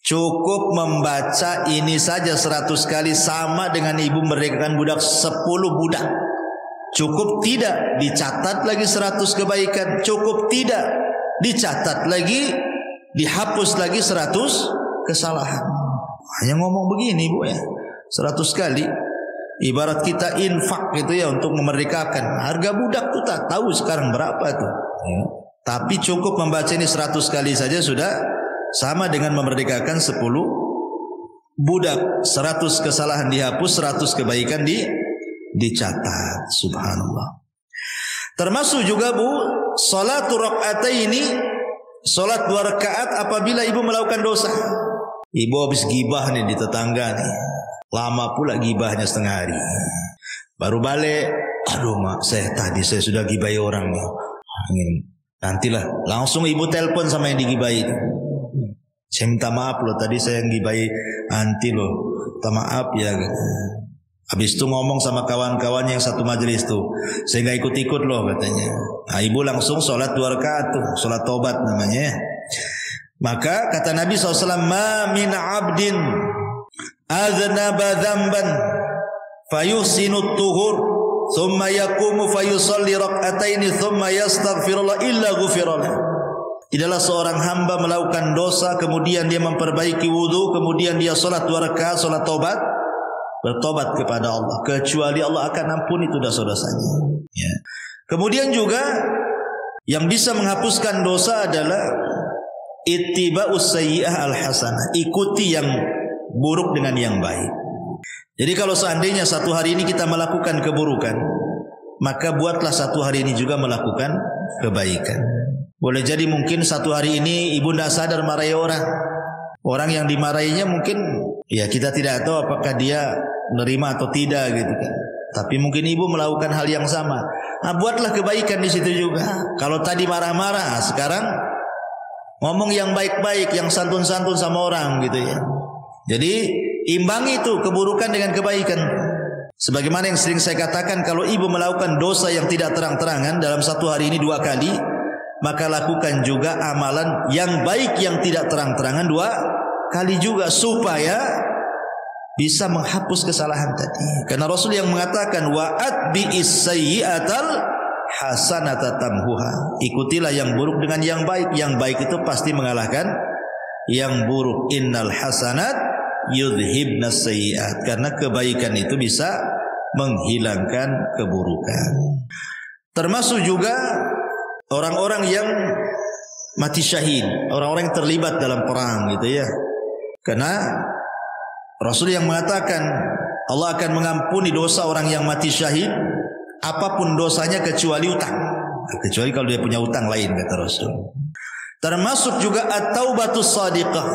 Cukup membaca ini saja 100 kali sama dengan ibu merdekakan budak 10 budak. Cukup tidak dicatat lagi 100 kebaikan, cukup tidak dicatat lagi, dihapus lagi 100 kesalahan. Hanya ngomong begini Bu ya, 100 kali. Ibarat kita infak gitu ya untuk memerdekakan. Harga budak tuh tak tahu sekarang berapa tuh ya. Tapi cukup membaca ini 100 kali saja sudah sama dengan memerdekakan 10 budak. 100 kesalahan dihapus, 100 kebaikan dicatat. Subhanallah. Termasuk juga Bu, salatu rakaataini, salat 2 rakaat apabila ibu melakukan dosa. Ibu habis gibah nih di tetangga nih, Lama pula gibahnya setengah hari. Baru balik, aduh mak, saya sudah gibahi orang nih. Nantilah, langsung ibu telepon sama yang digibahi. Saya minta maaf loh, tadi saya yang gibahi anti loh. Minta maaf ya. Habis itu ngomong sama kawan-kawannya yang satu majelis tuh, saya nggak ikut-ikut loh katanya. Nah, ibu langsung sholat 2 rakaat tuh, sholat tobat namanya. Maka kata Nabi SAW, ma min abdin aznaba dzamban fayuhsinu tuhur thumma yaqumu fayusalli rak'ataini thumma yastaghfirullah illa ghufirallah. Tidaklah seorang hamba melakukan dosa kemudian dia memperbaiki wudu, kemudian dia sholat 2 rakaat, sholat tobat, bertobat kepada Allah, kecuali Allah akan ampuni itu dosa-dosanya. Ya. Kemudian juga yang bisa menghapuskan dosa adalah ittiba'us sayyi'ah al-hasanah, ikuti yang buruk dengan yang baik. Jadi kalau seandainya satu hari ini kita melakukan keburukan, maka buatlah satu hari ini juga melakukan kebaikan. Boleh jadi mungkin satu hari ini ibu tidak sadar marahi orang. Orang yang dimarahinya mungkin ya kita tidak tahu apakah dia menerima atau tidak gitu kan. Tapi mungkin ibu melakukan hal yang sama. Nah, buatlah kebaikan di situ juga. Kalau tadi marah-marah, sekarang ngomong yang baik-baik, yang santun-santun sama orang gitu ya. Jadi imbangi itu keburukan dengan kebaikan. Sebagaimana yang sering saya katakan, kalau ibu melakukan dosa yang tidak terang-terangan dalam satu hari ini 2 kali, maka lakukan juga amalan yang baik yang tidak terang-terangan 2 kali juga, supaya bisa menghapus kesalahan tadi. Karena Rasul yang mengatakan wa'at bi'is sayyi'atal hasanata tamhuha, ikutilah yang buruk dengan yang baik. Yang baik itu pasti mengalahkan yang buruk. Innal hasanat yudhibnas sayyi'at, karena kebaikan itu bisa menghilangkan keburukan. Termasuk juga orang-orang yang mati syahid, orang-orang yang terlibat dalam perang gitu ya. Karena Rasul yang mengatakan Allah akan mengampuni dosa orang yang mati syahid apapun dosanya kecuali utang. Kecuali kalau dia punya utang lain, kata Rasul. Termasuk juga at-taubatus shadiqah,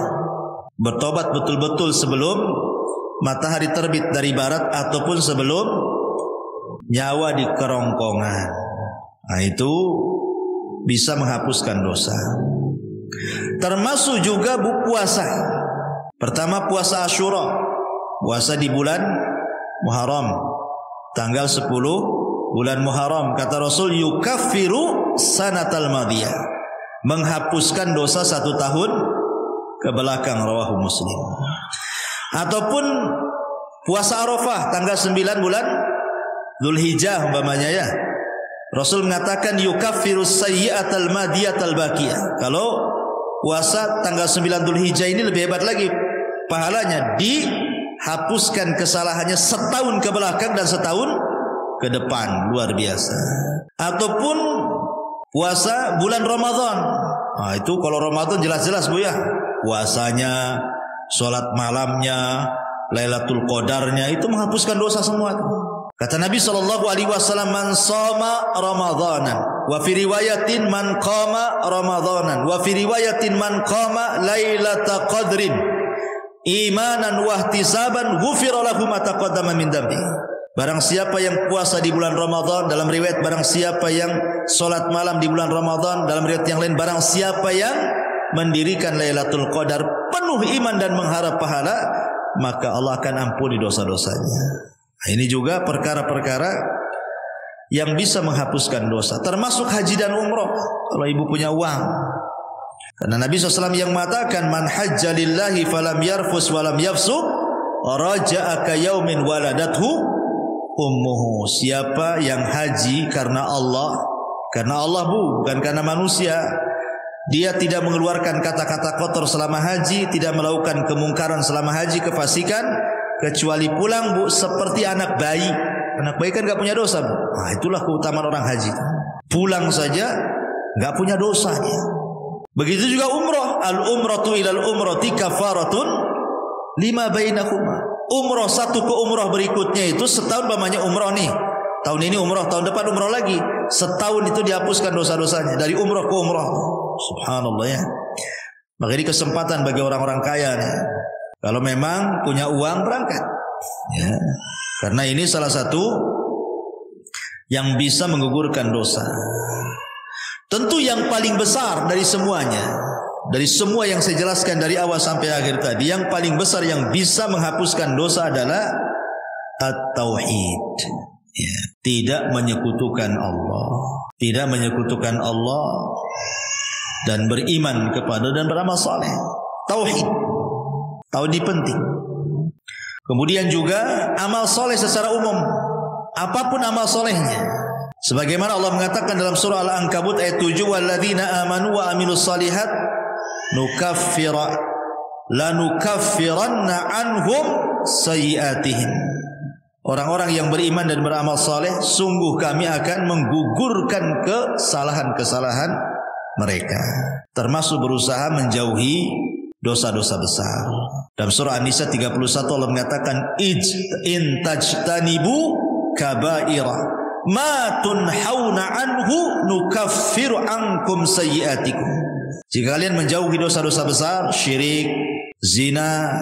bertobat betul-betul sebelum matahari terbit dari barat ataupun sebelum nyawa di kerongkongan. Nah, itu bisa menghapuskan dosa. Termasuk juga puasa. Pertama puasa Asyura, puasa di bulan Muharram, tanggal 10 bulan Muharram. Kata Rasul, yukaffiru sanatal madiyah, menghapuskan dosa 1 tahun ke belakang, rawahu Muslim. Ataupun puasa Arafah tanggal 9 bulan Dzulhijjah umpamanya ya. Rasul mengatakan yukaffiru sayyi'atal madiyatal baqiyah. Kalau puasa tanggal 9 Dzulhijjah ini lebih hebat lagi pahalanya, dihapuskan kesalahannya setahun ke belakang dan setahun ke depan, luar biasa. Ataupun puasa bulan Ramadan. Nah, itu kalau Ramadan jelas-jelas Bu ya, puasanya, sholat malamnya, Lailatul Qadarnya, itu menghapuskan dosa semua. Kata Nabi SAW, man shoma Ramadanan, wa fi riwayatin man qama Ramadanan, wa fi riwayatin man qama Lailatul Qadrin imanan wa ihtisaban ghufira lahu ma taqaddama min dhanbi. Barang siapa yang puasa di bulan Ramadan, dalam riwayat barang siapa yang sholat malam di bulan Ramadan, dalam riwayat yang lain barang siapa yang mendirikan Lailatul Qadar penuh iman dan mengharap pahala, maka Allah akan ampuni dosa-dosanya. Nah, ini juga perkara-perkara yang bisa menghapuskan dosa, termasuk haji dan umroh kalau ibu punya uang. Karena Nabi SAW yang mengatakan man hajja lillahi falam yarfus walam yafsuq raja'a ka yaumin waladathu ummuhu. Siapa yang haji karena Allah Bu, bukan karena manusia, dia tidak mengeluarkan kata-kata kotor selama haji, tidak melakukan kemungkaran selama haji, kefasikan, kecuali pulang Bu seperti anak bayi. Anak bayi kan gak punya dosa Bu. Nah, itulah keutamaan orang haji, pulang saja gak punya dosa dia. Begitu juga umroh, al-umratu ilal umrati kafaratun lima bainahuma. Umroh satu ke umroh berikutnya itu setahun namanya umroh nih. Tahun ini umroh, tahun depan umroh lagi. Setahun itu dihapuskan dosa-dosanya dari umroh ke umroh. Subhanallah ya. Maka ini kesempatan bagi orang-orang kaya nih. Kalau memang punya uang berangkat. Ya. Karena ini salah satu yang bisa menggugurkan dosa. Tentu yang paling besar dari semuanya, dari semua yang saya jelaskan dari awal sampai akhir tadi, yang paling besar yang bisa menghapuskan dosa adalah at-tauhid. Ya, tidak menyekutukan Allah, tidak menyekutukan Allah dan beriman kepada dan beramal saleh. Tauhid, tauhid penting. Kemudian juga amal soleh secara umum, apapun amal solehnya. Sebagaimana Allah mengatakan dalam surah Al-Ankabut ayat 7, walladzina amanu wa amilus salihat lanukaffiranna anhum sayyi'atihim. Orang-orang yang beriman dan beramal saleh, sungguh kami akan menggugurkan kesalahan-kesalahan mereka, termasuk berusaha menjauhi dosa-dosa besar. Dalam surah An-Nisa 31 Allah mengatakan in tajtanibu kabaira ma tunhauna anhu nukaffiru ankum sayyi'atikum. Jika kalian menjauhi dosa-dosa besar, syirik, zina,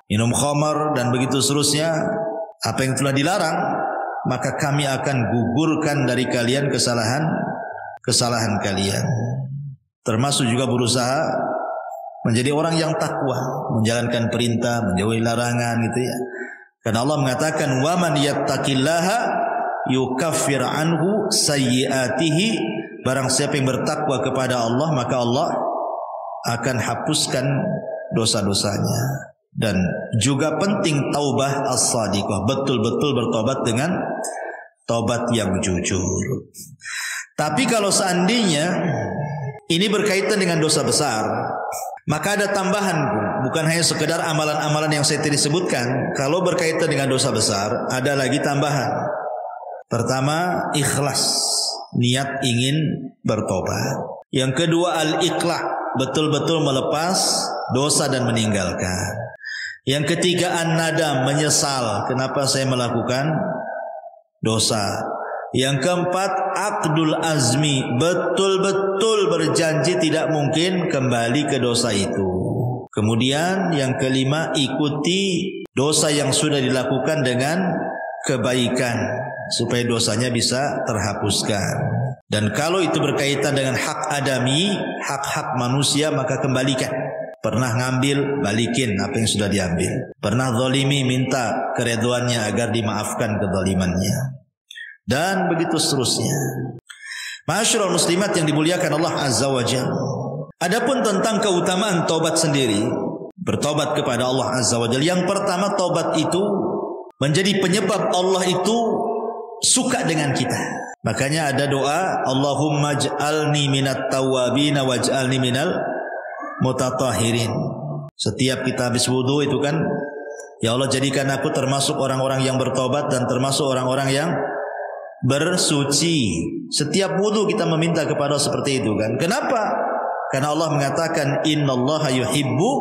minum khamar dan begitu seterusnya, apa yang telah dilarang, maka kami akan gugurkan dari kalian kesalahan kalian. Termasuk juga berusaha menjadi orang yang takwa, menjalankan perintah, menjauhi larangan gitu ya. Karena Allah mengatakan wa man yattaqillaha yukaffir anhu sayyi'atihi, barang siapa yang bertakwa kepada Allah maka Allah akan hapuskan dosa-dosanya. Dan juga penting taubah as-sadiqah, betul-betul bertobat dengan tobat yang jujur. Tapi kalau seandainya ini berkaitan dengan dosa besar, maka ada tambahan, bukan hanya sekedar amalan-amalan yang saya tadi sebutkan. Kalau berkaitan dengan dosa besar, ada lagi tambahan. Pertama, ikhlas, niat ingin bertobat. Yang kedua, al-iqla', betul-betul melepas dosa dan meninggalkan. Yang ketiga, an-nadam, menyesal, kenapa saya melakukan dosa. Yang keempat, aqdul azmi, betul-betul berjanji tidak mungkin kembali ke dosa itu. Kemudian yang kelima, ikuti dosa yang sudah dilakukan dengan kebaikan supaya dosanya bisa terhapuskan. Dan kalau itu berkaitan dengan hak adami, hak-hak manusia, maka kembalikan. Pernah ngambil, balikin apa yang sudah diambil. Pernah zalimi, minta keridhoannya agar dimaafkan kezalimannya. Dan begitu seterusnya. Ma'asyiral muslimat yang dimuliakan Allah Azza wa Jalla. Adapun tentang keutamaan taubat sendiri, bertobat kepada Allah Azza wa Jalla. Yang pertama, taubat itu menjadi penyebab Allah itu suka dengan kita. Makanya ada doa, Allahumma ij'alni minat tawwabin waj'alni minal mutatahhirin. Setiap kita habis wudu itu kan, ya Allah jadikan aku termasuk orang-orang yang bertobat dan termasuk orang-orang yang bersuci. Setiap wudu kita meminta kepada Allah seperti itu kan. Kenapa? Karena Allah mengatakan innallaha yuhibbu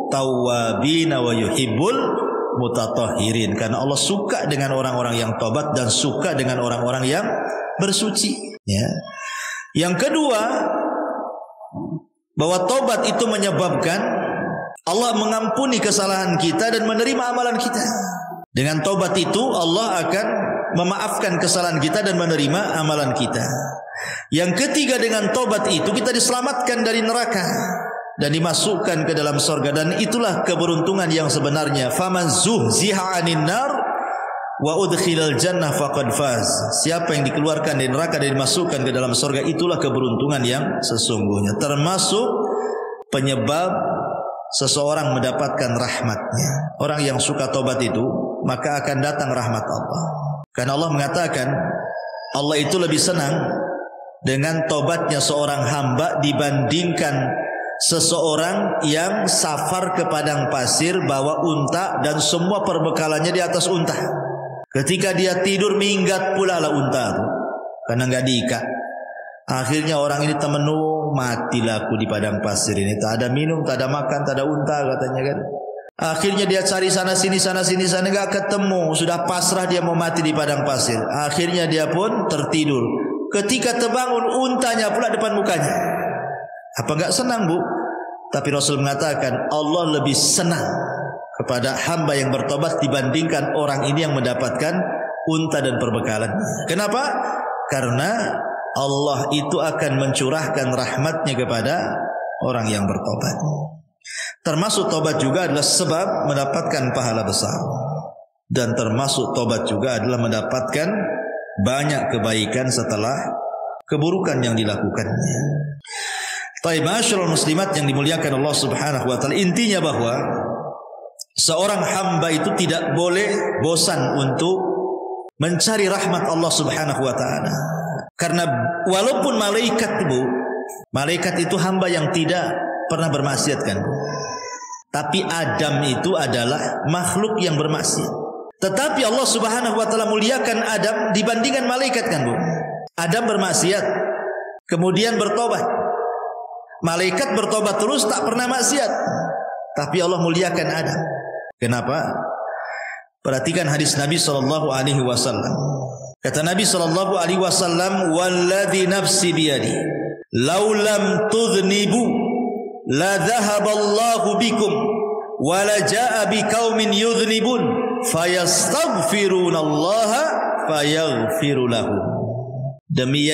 tawwabin wa yuhibbul mutatahhirin. Karena Allah suka dengan orang-orang yang tobat dan suka dengan orang-orang yang bersuci ya. Yang kedua, bahwa tobat itu menyebabkan Allah mengampuni kesalahan kita dan menerima amalan kita. Dengan tobat itu Allah akan memaafkan kesalahan kita dan menerima amalan kita. Yang ketiga, dengan tobat itu kita diselamatkan dari neraka dan dimasukkan ke dalam surga. Dan itulah keberuntungan yang sebenarnya. Faman zuhziha 'anil nar wa udkhilal jannah faqad faz. Siapa yang dikeluarkan dari neraka dan dimasukkan ke dalam surga, itulah keberuntungan yang sesungguhnya. Termasuk penyebab seseorang mendapatkan rahmatnya. Orang yang suka tobat itu, maka akan datang rahmat Allah. Karena Allah mengatakan, Allah itu lebih senang dengan tobatnya seorang hamba dibandingkan seseorang yang safar ke padang pasir bawa unta dan semua perbekalannya di atas unta. Ketika dia tidur, minggat pula lah unta itu, karena nggak diikat. Akhirnya orang ini temenung, matilah aku di padang pasir ini. Tak ada minum, tak ada makan, tak ada unta katanya kan. Akhirnya dia cari sana sini nggak ketemu. Sudah pasrah dia mau mati di padang pasir. Akhirnya dia pun tertidur. Ketika terbangun, untanya pula depan mukanya. Apa nggak senang bu? Tapi Rasul mengatakan Allah lebih senang kepada hamba yang bertobat dibandingkan orang ini yang mendapatkan unta dan perbekalan. Kenapa? Karena Allah itu akan mencurahkan rahmatnya kepada orang yang bertobat. Termasuk tobat juga adalah sebab mendapatkan pahala besar. Dan termasuk tobat juga adalah mendapatkan banyak kebaikan setelah keburukan yang dilakukannya. Baik, ma'asyiral muslimat yang dimuliakan Allah Subhanahu wa taala, intinya bahwa seorang hamba itu tidak boleh bosan untuk mencari rahmat Allah Subhanahu wa taala. Karena walaupun malaikat itu hamba yang tidak pernah bermaksiat kan. Tapi Adam itu adalah makhluk yang bermaksiat. Tetapi Allah Subhanahu wa taala muliakan Adam dibandingkan malaikat kan, Bu. Adam bermaksiat, kemudian bertobat. Malaikat bertobat terus tak pernah maksiat. Tapi Allah muliakan Adam. Kenapa? Perhatikan hadis Nabi sallallahu alaihi wasallam. Kata Nabi sallallahu alaihi wasallam, "Walladzi nafsi biyadi, law lam tudhnibu la dhahaballahu bikum wa la jaa biqaumin yudhnibun fayastaghfirunallaha fayaghfiru lahum." Demi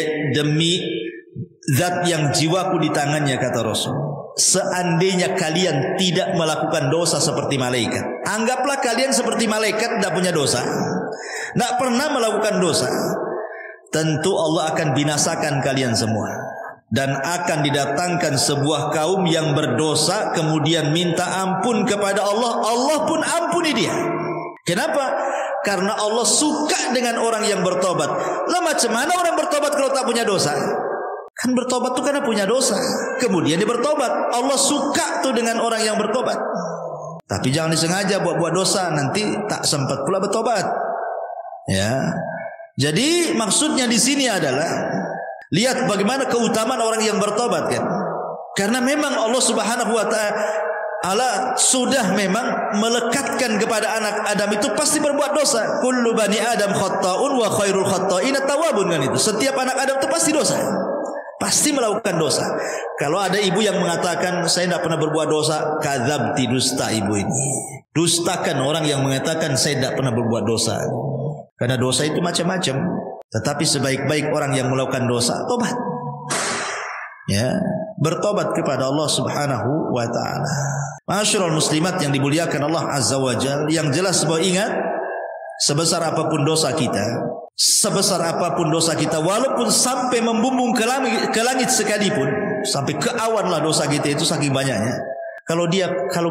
zat yang jiwaku di tangannya, kata Rasul, seandainya kalian tidak melakukan dosa seperti malaikat, anggaplah kalian seperti malaikat, tidak punya dosa, tidak pernah melakukan dosa, tentu Allah akan binasakan kalian semua. Dan akan didatangkan sebuah kaum yang berdosa, kemudian minta ampun kepada Allah, Allah pun ampuni dia. Kenapa? Karena Allah suka dengan orang yang bertobat. Lah macam mana orang bertobat kalau tak punya dosa? Kan bertobat tuh karena punya dosa, kemudian dia bertobat. Allah suka tuh dengan orang yang bertobat. Tapi jangan disengaja buat dosa, nanti tak sempat pula bertobat. Ya. Jadi maksudnya di sini adalah lihat bagaimana keutamaan orang yang bertobat kan. Karena memang Allah Subhanahu wa taala sudah memang melekatkan kepada anak Adam itu pasti berbuat dosa. Kullu bani Adam khata'un wa khairul khata'ina tawwabun kan itu. Setiap anak Adam itu pasti dosa. Pasti melakukan dosa. Kalau ada ibu yang mengatakan saya tidak pernah berbuat dosa, kadzabti, dusta ibu ini. Dustakan orang yang mengatakan saya tidak pernah berbuat dosa. Karena dosa itu macam-macam. Tetapi sebaik-baik orang yang melakukan dosa, tobat. Ya, bertobat kepada Allah Subhanahu wa taala. Ma'asyiral muslimat yang dimuliakan Allah Azza wa Jalla, yang jelas bahwa ingat, sebesar apapun dosa kita, walaupun sampai membumbung ke langit sekalipun, sampai ke awan lah dosa kita itu saking banyaknya. Kalau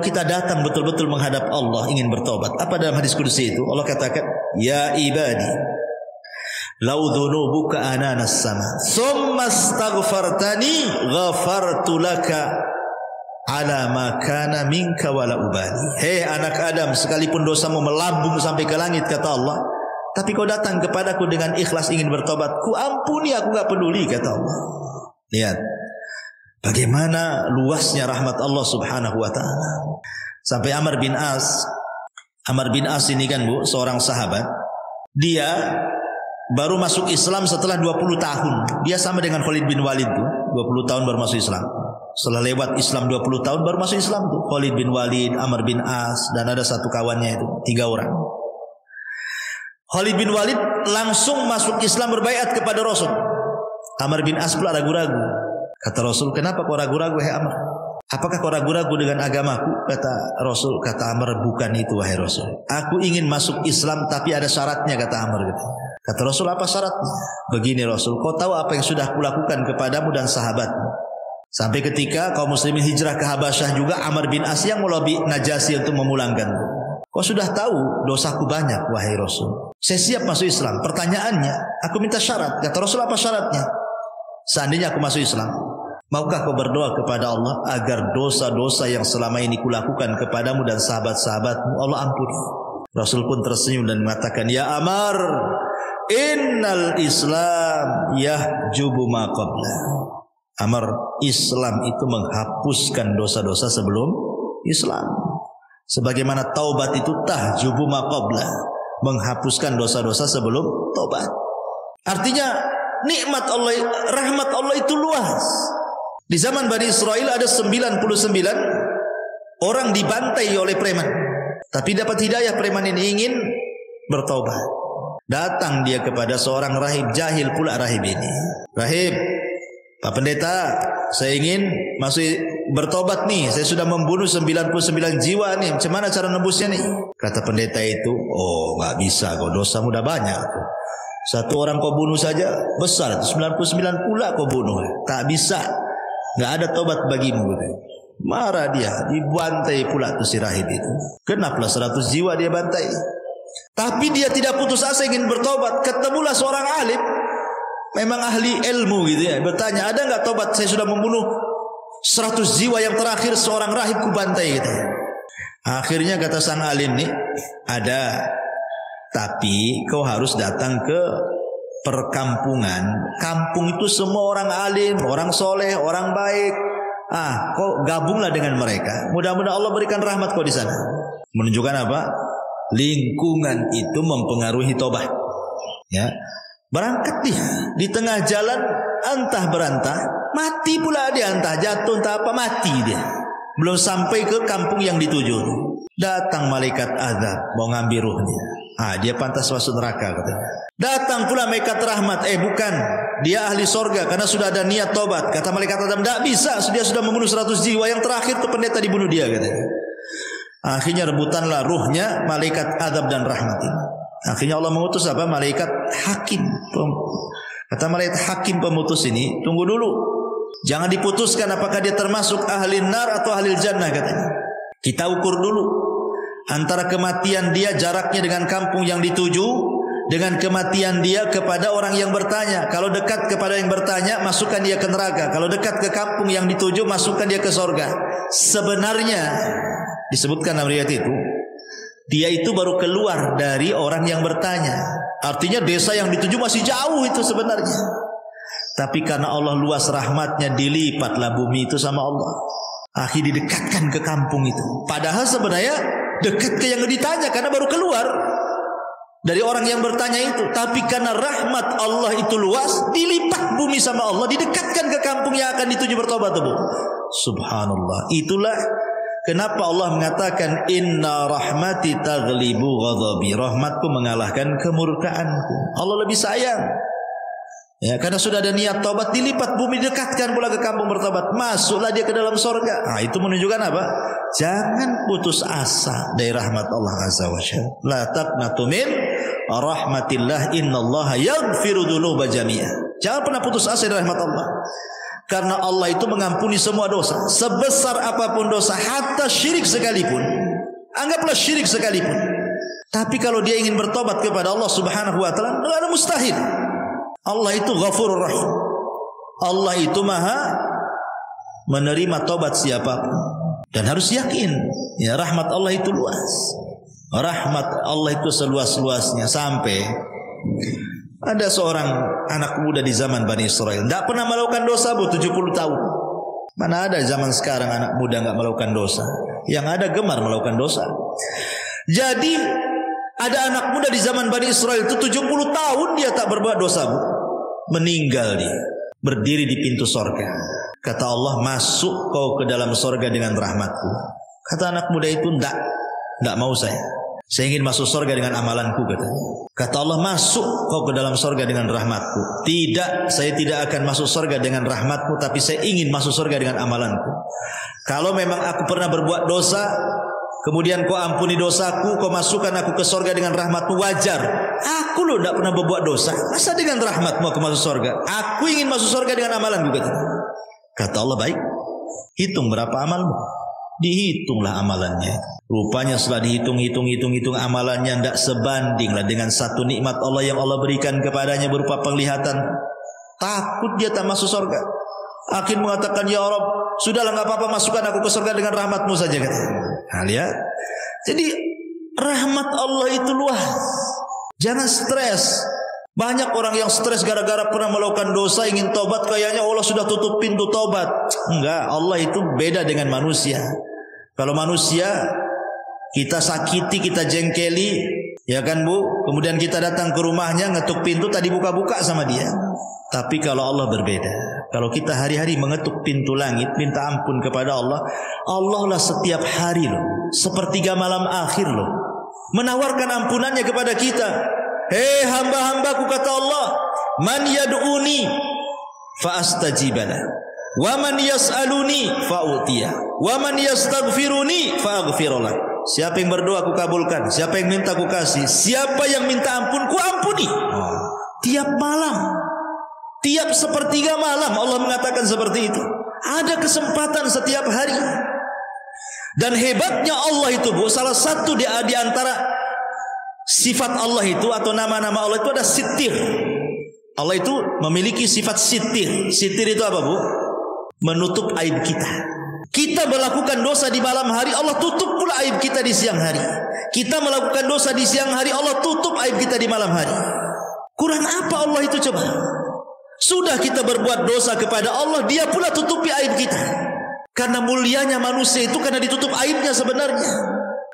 kita datang betul-betul menghadap Allah ingin bertobat, apa dalam hadis qudsi itu? Allah katakan, "Ya ibadi, lau dhunubuka ananas sama, thumma astaghfartani ghafartu laka ala ma kana minka wala ubali." Hei anak Adam, sekalipun dosamu melambung sampai ke langit, kata Allah, tapi kau datang kepadaku dengan ikhlas ingin bertobat, ku ampuni, aku enggak peduli, kata Allah. Lihat bagaimana luasnya rahmat Allah Subhanahu wa taala. Sampai Amr bin As ini kan, Bu, seorang sahabat. Dia baru masuk Islam setelah 20 tahun. Dia sama dengan Khalid bin Walid tuh, 20 tahun baru masuk Islam. Setelah lewat Islam 20 tahun baru masuk Islam tuh. Khalid bin Walid, Amr bin As, dan ada satu kawannya itu, 3 orang. Khalid bin Walid langsung masuk Islam, berbaiat kepada Rasul. Amr bin As pula ragu-ragu. Kata Rasul, "Kenapa kau ragu-ragu, hai Amr? Apakah kau ragu-ragu dengan agamaku?" Kata Rasul, kata Amr, "Bukan itu, wahai Rasul. Aku ingin masuk Islam tapi ada syaratnya," kata Amr. Kata Rasul, "Apa syaratnya?" "Begini Rasul, kau tahu apa yang sudah kulakukan kepadamu dan sahabatmu. Sampai ketika kaum muslimin hijrah ke Habasyah juga, Amr bin As yang melobi Najasyi untuk memulangkan. Kau sudah tahu dosaku banyak, wahai Rasul. Saya siap masuk Islam. Pertanyaannya, aku minta syarat." Kata Rasul, "Apa syaratnya?" "Seandainya aku masuk Islam, maukah kau berdoa kepada Allah agar dosa-dosa yang selama ini kulakukan kepadamu dan sahabat-sahabatmu Allah ampuni?" Rasul pun tersenyum dan mengatakan, "Ya Amr, innal Islam yahjubu ma qabla." Amr, Islam itu menghapuskan dosa-dosa sebelum Islam. Sebagaimana taubat itu tahjubu ma qabla, menghapuskan dosa-dosa sebelum taubat. Artinya nikmat Allah, rahmat Allah itu luas. Di zaman Bani Israel ada 99 orang dibantai oleh preman. Tapi dapat hidayah preman ini ingin bertobat. Datang dia kepada seorang rahib, jahil pula rahib ini. Rahib, Pak Pendeta, saya ingin masuk bertobat nih. Saya sudah membunuh 99 jiwa nih. Macam mana cara nebusnya nih? Kata pendeta itu, oh nggak bisa kok, dosamu udah banyak. Satu orang kau bunuh saja besar, 99 pula kau bunuh. Tak bisa, nggak ada tobat bagimu. Marah dia, dibantai pula tuh si rahib itu. Kenapa 100 jiwa dia bantai? Tapi dia tidak putus asa ingin bertobat. Ketemulah seorang alim, memang ahli ilmu gitu ya. Bertanya, ada nggak tobat? Saya sudah membunuh 100 jiwa, yang terakhir seorang rahib ku bantai gitu. Akhirnya kata sang alim nih, ada. Tapi kau harus datang ke perkampungan. Kampung itu semua orang alim, orang soleh, orang baik. Kau gabunglah dengan mereka. Mudah-mudahan Allah berikan rahmat kau di sana. Menunjukkan apa? Lingkungan itu mempengaruhi tobat. Ya, berangkat dia di tengah jalan, entah berantah, mati pula dia, entah jatuh, entah apa, mati dia. Belum sampai ke kampung yang dituju, datang malaikat azab mau ngambil ruhnya. Dia pantas masuk neraka katanya. Datang pula malaikat rahmat, bukan, dia ahli sorga karena sudah ada niat tobat. Kata malaikat azab, tidak bisa, dia sudah membunuh 100 jiwa, yang terakhir tuh pendeta dibunuh dia katanya. Akhirnya rebutanlah ruhnya malaikat azab dan rahmat ini. Akhirnya Allah mengutus apa? Malaikat hakim. Kata malaikat hakim pemutus ini, tunggu dulu, jangan diputuskan apakah dia termasuk ahli nar atau ahli jannah katanya. Kita ukur dulu antara kematian dia jaraknya dengan kampung yang dituju, dengan kematian dia kepada orang yang bertanya. Kalau dekat kepada yang bertanya, masukkan dia ke neraka. Kalau dekat ke kampung yang dituju, masukkan dia ke sorga. Sebenarnya disebutkan dalam riwayat itu, dia itu baru keluar dari orang yang bertanya. Artinya desa yang dituju masih jauh itu sebenarnya. Tapi karena Allah luas rahmatnya, dilipatlah bumi itu sama Allah. Akhirnya didekatkan ke kampung itu. Padahal sebenarnya dekat ke yang ditanya karena baru keluar dari orang yang bertanya itu. Tapi karena rahmat Allah itu luas, dilipat bumi sama Allah, didekatkan ke kampung yang akan dituju bertobat. Subhanallah. Itulah kenapa Allah mengatakan inna rahmati taghlibu ghadabi. Rahmatku mengalahkan kemurkaanku. Allah lebih sayang. Ya, karena sudah ada niat tobat, dilipat bumi, dekatkan pula ke kampung bertobat, masuklah dia ke dalam surga. Itu menunjukkan apa? Jangan putus asa dari rahmat Allah Azza wa Jalla. La taqnatu min rahmatillah, innallaha yaghfiru dzunuba jami'a. Jangan pernah putus asa dari rahmat Allah. Karena Allah itu mengampuni semua dosa, sebesar apapun dosa, hatta syirik sekalipun. Anggaplah syirik sekalipun. Tapi kalau dia ingin bertobat kepada Allah Subhanahu wa taala, tidak ada mustahil. Allah itu Ghafurur Rahim. Allah itu Maha menerima tobat siapapun. Dan harus yakin, ya, rahmat Allah itu luas. Rahmat Allah itu seluas-luasnya, sampai ada seorang anak muda di zaman Bani Israel, tidak pernah melakukan dosa 70 tahun. Mana ada zaman sekarang anak muda nggak melakukan dosa? Yang ada gemar melakukan dosa. Jadi ada anak muda di zaman Bani Israel itu 70 tahun dia tak berbuat dosa, meninggal dia, berdiri di pintu sorga. Kata Allah, masuk kau ke dalam sorga dengan rahmatku. Kata anak muda itu, tidak mau saya ingin masuk sorga dengan amalanku katanya. Kata Allah, masuk kau ke dalam sorga dengan rahmatku. Tidak, saya tidak akan masuk sorga dengan rahmatmu, tapi saya ingin masuk sorga dengan amalanku. Kalau memang aku pernah berbuat dosa, kemudian kau ampuni dosaku, kau masukkan aku ke sorga dengan rahmatmu, wajar. Aku loh tidak pernah berbuat dosa, masa dengan rahmatmu aku masuk sorga? Aku ingin masuk sorga dengan amalanku katanya. Kata Allah, baik, hitung berapa amalmu. Dihitunglah amalannya. Rupanya setelah dihitung amalannya tidak sebandinglah dengan satu nikmat Allah yang Allah berikan kepadanya berupa penglihatan. Takut dia tak masuk sorga. Akhir mengatakan, ya Rabb, sudahlah nggak apa-apa, masukkan aku ke surga dengan rahmatmu saja katanya. Lihat. Jadi rahmat Allah itu luas. Jangan stres. Banyak orang yang stres gara-gara pernah melakukan dosa, ingin tobat, kayaknya Allah sudah tutup pintu tobat. Enggak, Allah itu beda dengan manusia. Kalau manusia kita sakiti, kita jengkeli, ya kan Bu? Kemudian kita datang ke rumahnya, ngetuk pintu, tadi buka-buka sama dia. Tapi kalau Allah berbeda. Kalau kita hari-hari mengetuk pintu langit, minta ampun kepada Allah, Allah lah setiap hari loh, sepertiga malam akhir loh, menawarkan ampunannya kepada kita. Hei hamba-hambaku, kata Allah, man yad'uni fa astajibala, wa man yas'aluni fa utiya, wa man yastaghfiruni fa aghfirullah. Siapa yang berdoa aku kabulkan, siapa yang minta aku kasih, siapa yang minta ampun ku ampuni. Tiap malam, tiap sepertiga malam Allah mengatakan seperti itu. Ada kesempatan setiap hari. Dan hebatnya Allah itu, Bu, salah satu di antara sifat Allah itu atau nama-nama Allah itu ada sitir. Allah itu memiliki sifat sitir. Sitir itu apa, Bu? Menutup aib kita. Kita melakukan dosa di malam hari, Allah tutup pula aib kita di siang hari. Kita melakukan dosa di siang hari, Allah tutup aib kita di malam hari. Kurang apa Allah itu coba? Sudah kita berbuat dosa kepada Allah, Dia pula tutupi aib kita. Karena mulianya manusia itu karena ditutup aibnya sebenarnya.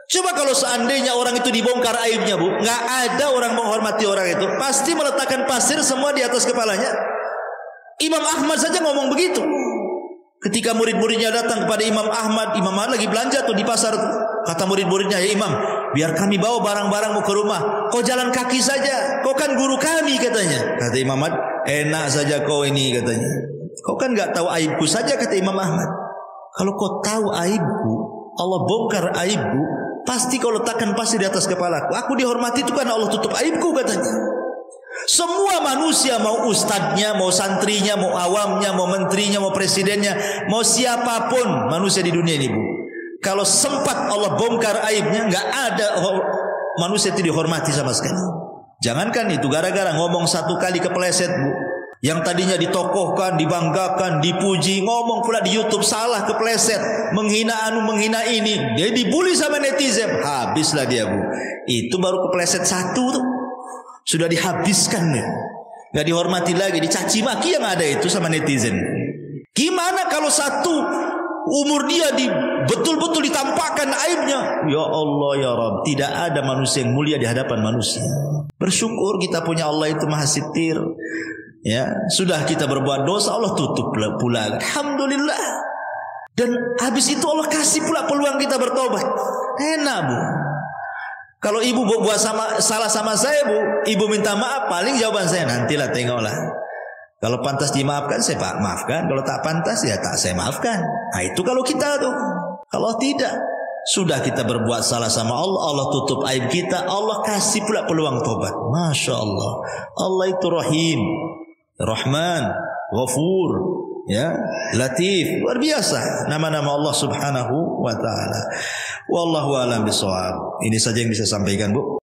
Coba kalau seandainya orang itu dibongkar aibnya, Bu, nggak ada orang menghormati orang itu, pasti meletakkan pasir semua di atas kepalanya. Imam Ahmad saja ngomong begitu. Ketika murid-muridnya datang kepada Imam Ahmad lagi belanja tuh di pasar tuh. Kata murid-muridnya, ya Imam, biar kami bawa barang-barangmu ke rumah. Kau jalan kaki saja, kau kan guru kami, katanya. Kata Imam Ahmad, enak saja kau ini, katanya. Kau kan nggak tahu aibku saja, kata Imam Ahmad. Kalau kau tahu aibku, Allah bongkar aibku, pasti kau letakkan pasir di atas kepalaku. Aku dihormati itu karena Allah tutup aibku, katanya. Semua manusia, mau ustadznya, mau santrinya, mau awamnya, mau menterinya, mau presidennya, mau siapapun manusia di dunia ini, Bu, kalau sempat Allah bongkar aibnya, nggak ada manusia itu dihormati sama sekali. Jangankan itu, gara-gara ngomong satu kali kepleset, Bu, yang tadinya ditokohkan, dibanggakan, dipuji, ngomong pula di YouTube salah, kepleset, menghina menghina ini, dia dibully sama netizen, habislah dia, Bu. Itu baru kepleset satu tuh, sudah dihabiskan ya. Gak dihormati lagi, dicaci maki yang ada itu sama netizen. Gimana kalau satu umur dia betul-betul ditampakkan aibnya? Ya Allah ya Rabb, tidak ada manusia yang mulia di hadapan manusia. Bersyukur kita punya Allah itu Maha Sitir. Ya, sudah kita berbuat dosa, Allah tutup pula. Alhamdulillah. Dan habis itu Allah kasih pula peluang kita bertobat. Enak, Bu. Kalau ibu buat salah sama saya, Bu, ibu minta maaf, paling jawaban saya, nantilah tengoklah. Kalau pantas dimaafkan, saya maafkan. Kalau tak pantas, ya tak saya maafkan. Nah itu kalau kita tuh. Kalau tidak, sudah kita berbuat salah sama Allah, Allah tutup aib kita, Allah kasih pula peluang tobat. Masya Allah. Allah itu Rahim, Rahman, Ghafur, ya, Latif, luar biasa nama-nama Allah Subhanahu wa taala. Wallahu a'lam bishawab. Ini saja yang bisa sampaikan, Bu.